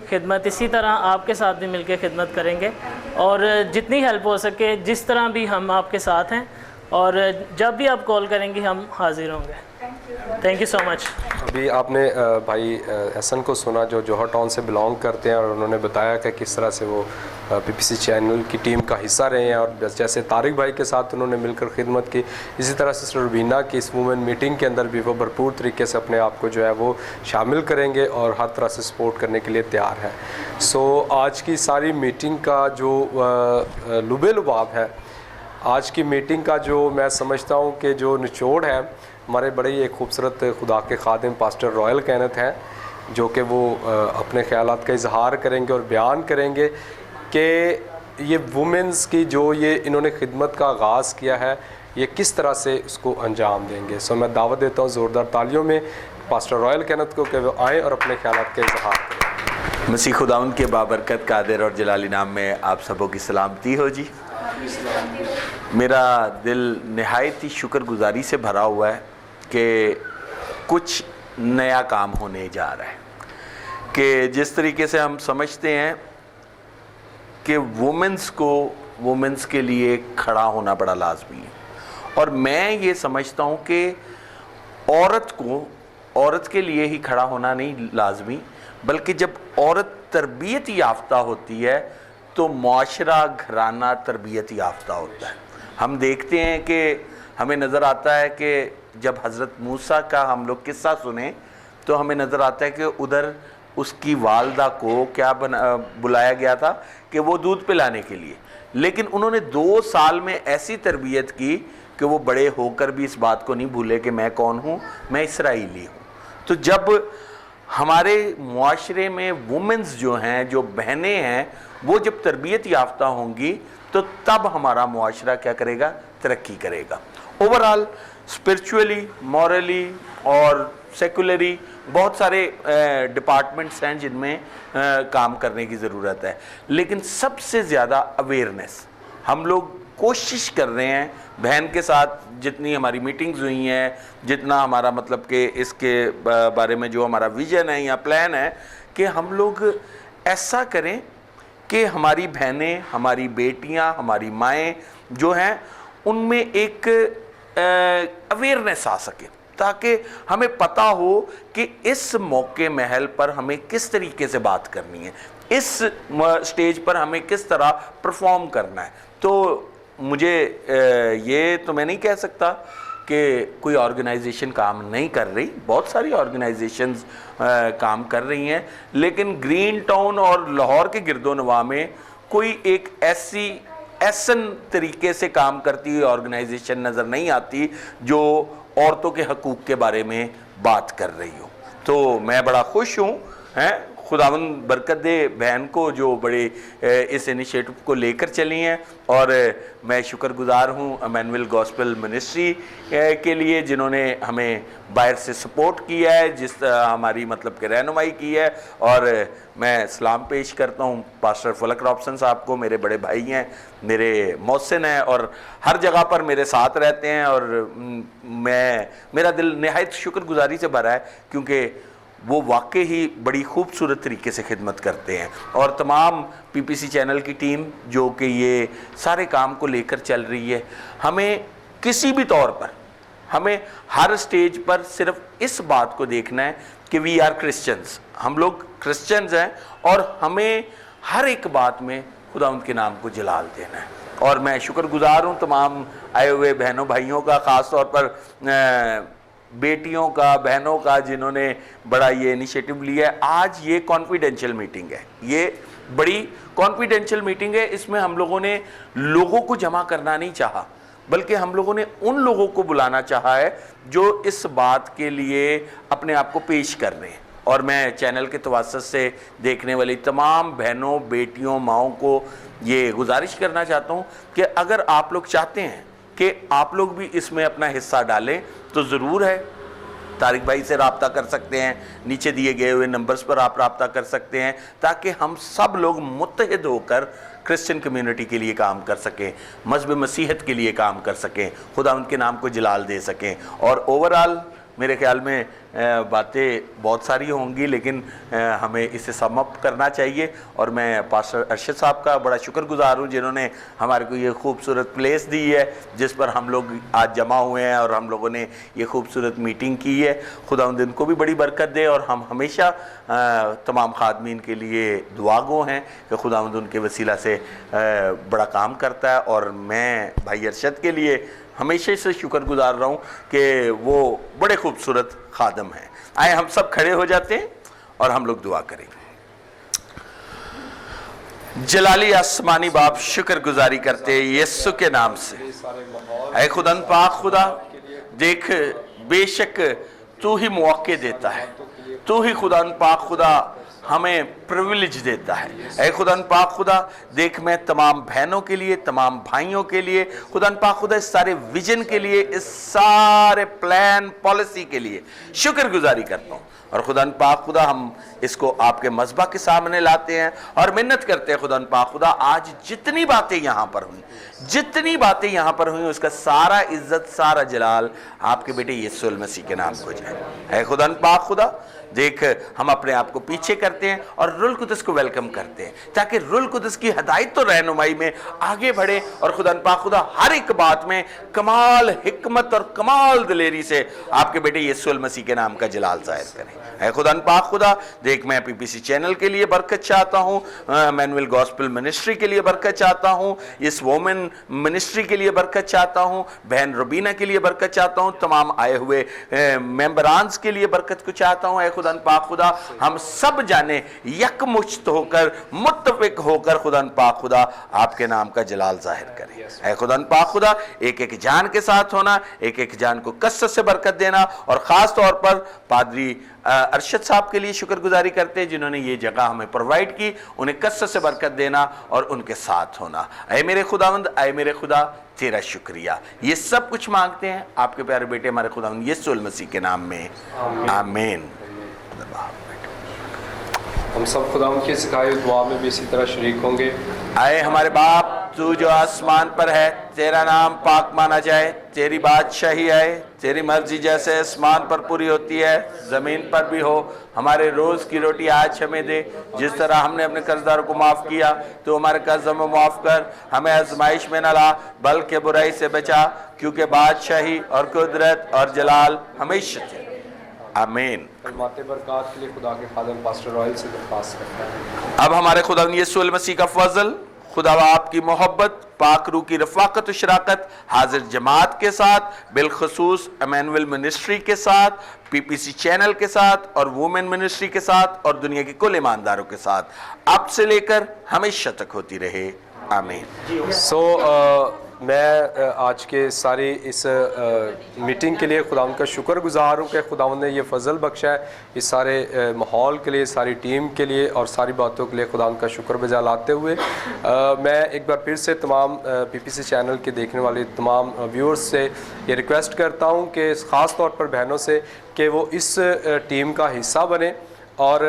Speaker 12: खिदमत, इसी तरह आपके साथ भी मिलके खिदमत करेंगे और जितनी हेल्प हो सके, जिस तरह भी हम आपके साथ हैं। और जब भी आप कॉल करेंगे हम हाजिर होंगे। Thank you so much.
Speaker 2: अभी आपने भाई एहसन को सुना जो जौहर टाउन से बिलोंग करते हैं, और उन्होंने बताया कि किस तरह से वो पीपीसी चैनल की टीम का हिस्सा रहे हैं। और जैसे तारिक भाई के साथ उन्होंने मिलकर खिदमत की, इसी तरह सिस्टर रुबीना की इस वुमेन मीटिंग के अंदर भी वो भरपूर तरीके से अपने आप को जो है वो शामिल करेंगे और हर तरह से सपोर्ट करने के लिए तैयार है। सो आज की सारी मीटिंग का जो लुबे लुबाब है, आज की मीटिंग का जो मैं समझता हूँ कि जो निचोड़ है, हमारे बड़े ही एक खूबसूरत खुदा के खादिम पास्टर रॉयल कैनथ हैं, जो कि वो अपने ख़यालात का इजहार करेंगे और बयान करेंगे कि ये वुमेंस की जो ये इन्होंने खिदमत का आगाज़ किया है, ये किस तरह से उसको अंजाम देंगे। सो मैं दावत देता हूँ ज़ोरदार तालियों में पास्टर रॉयल कैनथ को कि वो आएँ और अपने ख़यालात का इजहार करें।
Speaker 4: मसीह खुदाउन के बाबरकत कादिर और जलाली नाम में आप सबों की सलामती हो जी। मेरा दिल नहायत ही शुक्रगुजारी से भरा हुआ है कि कुछ नया काम होने जा रहा है। कि जिस तरीके से हम समझते हैं कि वुमेंस के लिए खड़ा होना बड़ा लाजमी है, और मैं ये समझता हूँ कि औरत के लिए ही खड़ा होना नहीं लाजमी, बल्कि जब औरत तरबियत याफ्ता होती है तो मुआशरा घराना तरबियत याफ्ता होता है। हम देखते हैं कि हमें नज़र आता है कि जब हज़रत मूसा का हम लोग किस्सा सुने तो हमें नज़र आता है कि उधर उसकी वालदा को क्या बुलाया गया था कि वो दूध पिलाने के लिए, लेकिन उन्होंने 2 साल में ऐसी तरबियत की कि वो बड़े होकर भी इस बात को नहीं भूले कि मैं कौन हूँ, मैं इसराइली हूँ। तो जब हमारे मुआशरे में वुमेंस जो हैं, जो बहनें हैं, वो जब तरबियत याफ्ता होंगी तो तब हमारा मुआशरा क्या करेगा, तरक्की करेगा। ओवरऑल स्पिरिचुअली, मॉरली और सेकुलरी बहुत सारे डिपार्टमेंट्स हैं जिनमें काम करने की ज़रूरत है, लेकिन सबसे ज़्यादा अवेयरनेस हम लोग कोशिश कर रहे हैं। बहन के साथ जितनी हमारी मीटिंग्स हुई हैं, जितना हमारा मतलब कि इसके बारे में जो हमारा विजन है या प्लान है कि हम लोग ऐसा करें कि हमारी बहनें, हमारी बेटियां, हमारी माएँ जो हैं उनमें एक अवेयरनेस आ सके, ताकि हमें पता हो कि इस मौके महल पर हमें किस तरीके से बात करनी है, इस स्टेज पर हमें किस तरह परफॉर्म करना है। तो मुझे ये तो मैं नहीं कह सकता कि कोई ऑर्गेनाइजेशन काम नहीं कर रही, बहुत सारी ऑर्गेनाइजेशंस काम कर रही हैं, लेकिन ग्रीन टाउन और लाहौर के गिरदोनवा में कोई एक ऐसन तरीके से काम करती हुई ऑर्गेनाइजेशन नज़र नहीं आती जो औरतों के हकूक़ के बारे में बात कर रही हो। तो मैं बड़ा खुश हूँ, हैं, खुदावंद बरकत दे बहन को जो बड़े इस इनिशिएटिव को लेकर चली हैं, और मैं शुक्रगुजार हूँ इमैनुअल गॉस्पेल मिनिस्ट्री के लिए जिन्होंने हमें बाहर से सपोर्ट किया है, जिस हमारी मतलब कि रहनुमाई की है। और मैं सलाम पेश करता हूँ पास्टर फलक रॉबसन साहब को, मेरे बड़े भाई हैं, मेरे मौसिन हैं और हर जगह पर मेरे साथ रहते हैं। और मेरा दिल नहायत शुक्रगुजारी से भरा है क्योंकि वो वाकई ही बड़ी खूबसूरत तरीके से खिदमत करते हैं। और तमाम पीपीसी चैनल की टीम जो कि ये सारे काम को लेकर चल रही है, हमें किसी भी तौर पर, हमें हर स्टेज पर सिर्फ इस बात को देखना है कि वी आर क्रिश्चियंस, हम लोग क्रिश्चियंस हैं और हमें हर एक बात में खुदा उनके नाम को जलाल देना है। और मैं शुक्रगुजार हूँ तमाम आए हुए बहनों भाइयों का, ख़ास तौर पर बेटियों का, बहनों का, जिन्होंने बड़ा ये इनिशिएटिव लिया है। आज ये कॉन्फिडेंशियल मीटिंग है, ये बड़ी कॉन्फिडेंशियल मीटिंग है। इसमें हम लोगों ने लोगों को जमा करना नहीं चाहा, बल्कि हम लोगों ने उन लोगों को बुलाना चाहा है जो इस बात के लिए अपने आप को पेश कर रहे हैं। और मैं चैनल के तवज्जुह से देखने वाली तमाम बहनों, बेटियों, माओं को ये गुजारिश करना चाहता हूँ कि अगर आप लोग चाहते हैं कि आप लोग भी इसमें अपना हिस्सा डालें तो ज़रूर है, तारिक भाई से रब्ता कर सकते हैं, नीचे दिए गए हुए नंबर्स पर आप रब्ता कर सकते हैं, ताकि हम सब लोग मुत्तहिद होकर क्रिश्चियन कम्युनिटी के लिए काम कर सकें, मज़हब मसीहत के लिए काम कर सकें, खुदा उनके नाम को जलाल दे सकें। और ओवरऑल मेरे ख्याल में बातें बहुत सारी होंगी, लेकिन हमें इसे सम अप करना चाहिए। और मैं पास्टर अरशद साहब का बड़ा शुक्रगुजार हूँ जिन्होंने हमारे को ये खूबसूरत प्लेस दी है जिस पर हम लोग आज जमा हुए हैं और हम लोगों ने ये खूबसूरत मीटिंग की है। खुदा उनको भी बड़ी बरकत दे। और हम हमेशा तमाम खादमीन के लिए दुआगो हैं कि खुदा उनके वसीला से बड़ा काम करता है। और मैं भाई अरशद के लिए हमेशा से शुक्रगुजार रहा हूँ कि वो बड़े खूबसूरत खादम हैं। आए हम सब खड़े हो जाते हैं और हम लोग दुआ करेंगे। जलाली आसमानी बाप, शुक्रगुजारी करते हैं यीशु के नाम से। ऐ खुदन पाक खुदा, देख बेशक तू ही मौके देता है, तू ही खुदन पाक खुदा हमें प्रिविलेज देता है। ऐ खुदन पाक खुदा, देख मैं तमाम बहनों के लिए, तमाम भाइयों के लिए, खुदन पाक खुदा इस सारे विजन के लिए, इस सारे प्लान पॉलिसी के लिए शुक्रगुजारी करता हूँ। और खुदन पाक खुदा हम इसको आपके मज़बा के सामने लाते हैं और मिन्नत करते हैं खुदन पाक खुदा, आज जितनी बातें यहाँ पर हुई, जितनी बातें यहाँ पर हुई, उसका सारा इज्जत, सारा जलाल आपके बेटे यीशु मसीह के नाम को जाए। ऐ खुदन पाक खुदा, देख हम अपने आप को पीछे करते हैं और रुल कुदस को वेलकम करते हैं ताकि रुल कुदस की हदायत तो रहनुमाई में आगे बढ़े और खुदा पाक खुदा हर एक बात में कमाल हिकमत और कमाल दिलेरी से आपके बेटे यीशु मसीह के नाम का जलाल जाहिर करें। ऐ खुदा पाक खुदा, देख मैं पीपीसी चैनल के लिए बरकत चाहता हूँ, मैनुअल गॉस्पेल मिनिस्ट्री के लिए बरकत चाहता हूँ, इस वोमेन मिनिस्ट्री के लिए बरकत चाहता हूँ, बहन रुबीना के लिए बरकत चाहता हूँ, तमाम आए हुए मेंबरान्स के लिए बरकत को चाहता हूँ। ऐ खुदा पाक खुदा, हम सब जाने यकमुश्त होकर, मुत्तफिक होकर खुदा पाक खुदा आपके नाम का जलाल जाहिर करें। ऐ खुदा पाक खुदा, एक एक जान के साथ होना, एक एक जान को कसरत से बरकत देना। और ख़ास तौर पर पादरी अरशद साहब के लिए शुक्रगुजारी करते हैं जिन्होंने ये जगह हमें प्रोवाइड की, उन्हें कसरत से बरकत देना और उनके साथ होना। ऐ मेरे खुदावंद, ऐ मेरे खुदा, तेरा शुक्रिया। ये सब कुछ मांगते हैं आपके प्यारे बेटे हमारे खुदावंद यीशु मसीह के नाम में, आमीन।
Speaker 2: हम सब खुदा की सिखाई दुआ में भी इसी तरह शरीक होंगे।
Speaker 4: आए हमारे बाप, तू जो आसमान पर है, तेरा नाम पाक माना जाए, तेरी बादशाही आए, तेरी मर्जी जैसे आसमान पर पूरी होती है ज़मीन पर भी हो। हमारे रोज़ की रोटी आज हमें दे, जिस तरह हमने अपने कर्जदारों को माफ़ किया तो हमारे कर्ज हमें माफ़ कर, हमें आजमाइश में न ला बल्कि बुराई से बचा, क्योंकि बादशाही और कुदरत और जलाल हमेशा थे, आमीन।
Speaker 2: माते बरकत के लिए खुदा के खादम पास्टर रॉयल से दरख्वास्त करता है।
Speaker 4: अब हमारे खुदा यीशु मसीह का फजल, खुदा आपकी मोहब्बत, पाक रूह की रफ़ाकत और शराकत हाजिर जमात के साथ, बिलखसूस इमैनुअल मिनिस्ट्री के साथ, पीपीसी चैनल के साथ और वुमेन मिनिस्ट्री के साथ और दुनिया के कुल ईमानदारों के साथ अब से लेकर हमेशा तक होती रहे, आमीन।
Speaker 2: मैं आज के सारी इस मीटिंग के लिए खुदावंद का शुक्रगुजार हूँ कि खुदावंद ने ये फ़ज़ल बख्शा है, इस सारे माहौल के लिए, सारी टीम के लिए और सारी बातों के लिए खुदावंद का शुक्र बजा लाते हुए मैं एक बार फिर से तमाम पीपीसी चैनल के देखने वाले तमाम व्यूअर्स से ये रिक्वेस्ट करता हूँ कि ख़ास तौर पर बहनों से कि वो इस टीम का हिस्सा बने और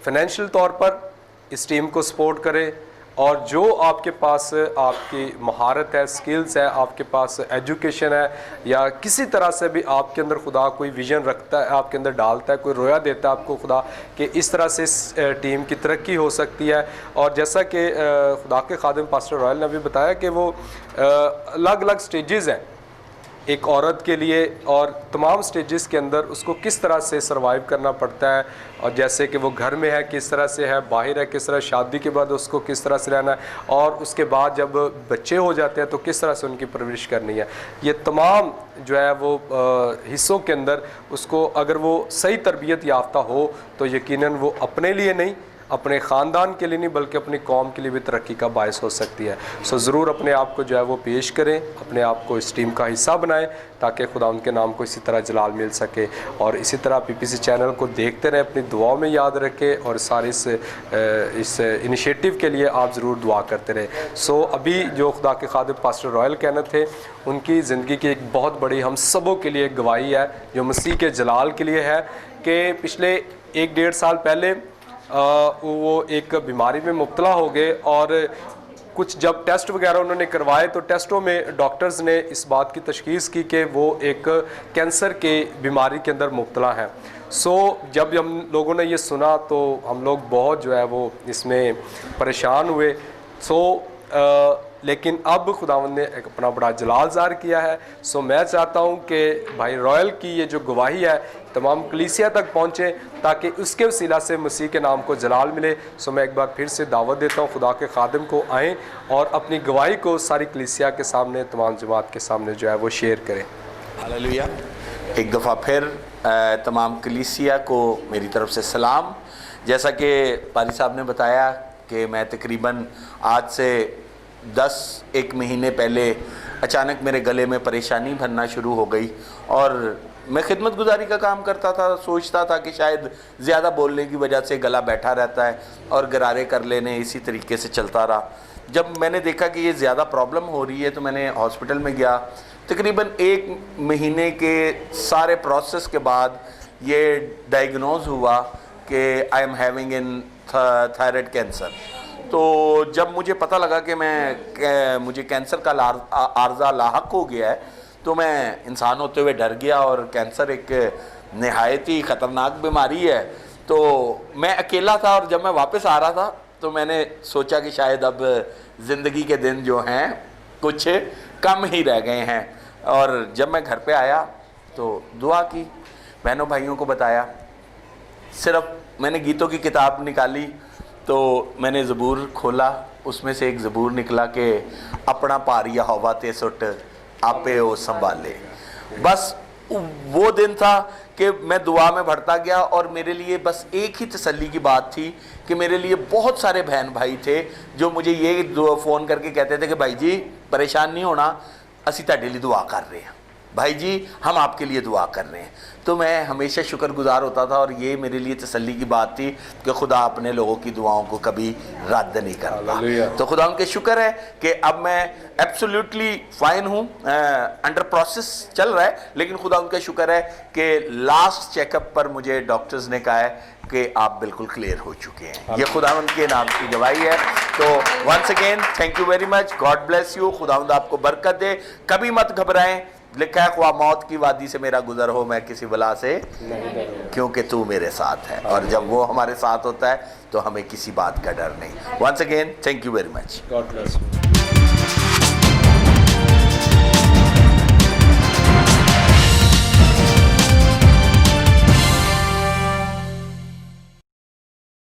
Speaker 2: फाइनेंशियल तौर पर इस टीम को सपोर्ट करें। और जो आपके पास आपकी महारत है, स्किल्स है, आपके पास एजुकेशन है या किसी तरह से भी आपके अंदर खुदा कोई विज़न रखता है, आपके अंदर डालता है, कोई रोया देता है आपको खुदा कि इस तरह से इस टीम की तरक्की हो सकती है। और जैसा कि खुदा के खादिम पास्टर रॉयल ने भी बताया कि वो अलग अलग स्टेजेस हैं एक औरत के लिए और तमाम स्टेजेस के अंदर उसको किस तरह से सरवाइव करना पड़ता है, और जैसे कि वो घर में है किस तरह से है, बाहर है किस तरह, शादी के बाद उसको किस तरह से रहना है, और उसके बाद जब बच्चे हो जाते हैं तो किस तरह से उनकी परवरिश करनी है। ये तमाम जो है वो हिस्सों के अंदर उसको अगर वो सही तरबियत याफ्ता हो तो यकीनन वो अपने लिए नहीं अपने ख़ानदान के लिए नहीं बल्कि अपनी कौम के लिए भी तरक्की का बायस हो सकती है। सो ज़रूर अपने आप को जो है वो पेश करें, अपने आप को इस टीम का हिस्सा बनाएं ताकि खुदा उनके नाम को इसी तरह जलाल मिल सके। और इसी तरह PPC चैनल को देखते रहें, अपनी दुआओं में याद रखें और सारे इस इनिशिएटिव के लिए आप ज़रूर दुआ करते रहें। सो अभी जो खुदा के खादिम पास्टर रॉयल कैनथ थे, उनकी ज़िंदगी की एक बहुत बड़ी हम सबों के लिए गवाही है जो मसीह के जलाल के लिए है कि पिछले 1-1.5 साल पहले वो एक बीमारी में मुब्तला हो गए और कुछ जब टेस्ट वगैरह उन्होंने करवाए तो टेस्टों में डॉक्टर्स ने इस बात की तशख़ीस की कि वो एक कैंसर के बीमारी के अंदर मुब्तला हैं। सो जब हम लोगों ने ये सुना तो हम लोग बहुत जो है वो इसमें परेशान हुए। लेकिन अब खुदावंद ने एक अपना बड़ा जलाल ज़ाहिर किया है। सो मैं चाहता हूँ कि भाई रॉयल की ये जो गवाही है तमाम कलीसिया तक पहुँचे ताकि उसके वसीला से मसीह के नाम को जलाल मिले। सो मैं एक बार फिर से दावत देता हूँ खुदा के खादिम को आएँ और अपनी गवाही को सारी कलीसिया के सामने, तमाम जमात के सामने जो है वो शेयर करें।
Speaker 4: हालेलुया। एक दफ़ा फिर तमाम कलीसिया को मेरी तरफ से सलाम। जैसा कि पारी साहब ने बताया कि मैं तकरीबन आज से 10-1 महीने पहले अचानक मेरे गले में परेशानी भरना शुरू हो गई और मैं खिदमत गुजारी का काम करता था। सोचता था कि शायद ज़्यादा बोलने की वजह से गला बैठा रहता है और गरारे कर लेने, इसी तरीके से चलता रहा। जब मैंने देखा कि ये ज़्यादा प्रॉब्लम हो रही है तो मैंने हॉस्पिटल में गया। तकरीबन 1 महीने के सारे प्रोसेस के बाद ये डायग्नोज हुआ कि I am having in thyroid cancer. तो जब मुझे पता लगा कि मुझे कैंसर का आर्जा लाहक हो गया है तो मैं इंसान होते हुए डर गया। और कैंसर एक नहायत ही ख़तरनाक बीमारी है। तो मैं अकेला था और जब मैं वापस आ रहा था तो मैंने सोचा कि शायद अब ज़िंदगी के दिन जो हैं कुछ कम ही रह गए हैं। और जब मैं घर पे आया तो दुआ की, बहनों भाइयों को बताया। सिर्फ मैंने गीतों की किताब निकाली तो मैंने ज़बूर खोला, उसमें से एक ज़बूर निकला कि अपना भार यहोवा ते सुट आपे ओ संभाले। बस वो दिन था कि मैं दुआ में बढ़ता गया और मेरे लिए बस एक ही तसल्ली की बात थी कि मेरे लिए बहुत सारे बहन भाई थे जो मुझे ये फ़ोन करके कहते थे कि भाई जी परेशान नहीं होना, असी तुहाडे लिए दुआ कर रहे हैं, भाई जी हम आपके लिए दुआ कर रहे हैं। तो मैं हमेशा शुक्रगुजार होता था और ये मेरे लिए तसल्ली की बात थी कि खुदा अपने लोगों की दुआओं को कभी रद्द नहीं करता। तो खुदा उनके शुक्र है कि अब मैं एब्सोल्युटली फ़ाइन हूँ, अंडर प्रोसेस चल रहा है, लेकिन खुदा उनका शुक्र है कि लास्ट चेकअप पर मुझे डॉक्टर्स ने कहा है कि आप बिल्कुल क्लियर हो चुके हैं। ये खुदावंद के नाम की गवाही है। तो once again thank you very much, God bless you, खुदावंद आपको बरकत दे। कभी मत घबराएं, लिखा है ख्वा मौत की वादी से मेरा गुजर हो, मैं किसी बला से क्योंकि तू मेरे साथ है। और जब वो हमारे साथ होता है तो हमें किसी बात का डर नहीं। Once again thank you very much,
Speaker 2: God bless you.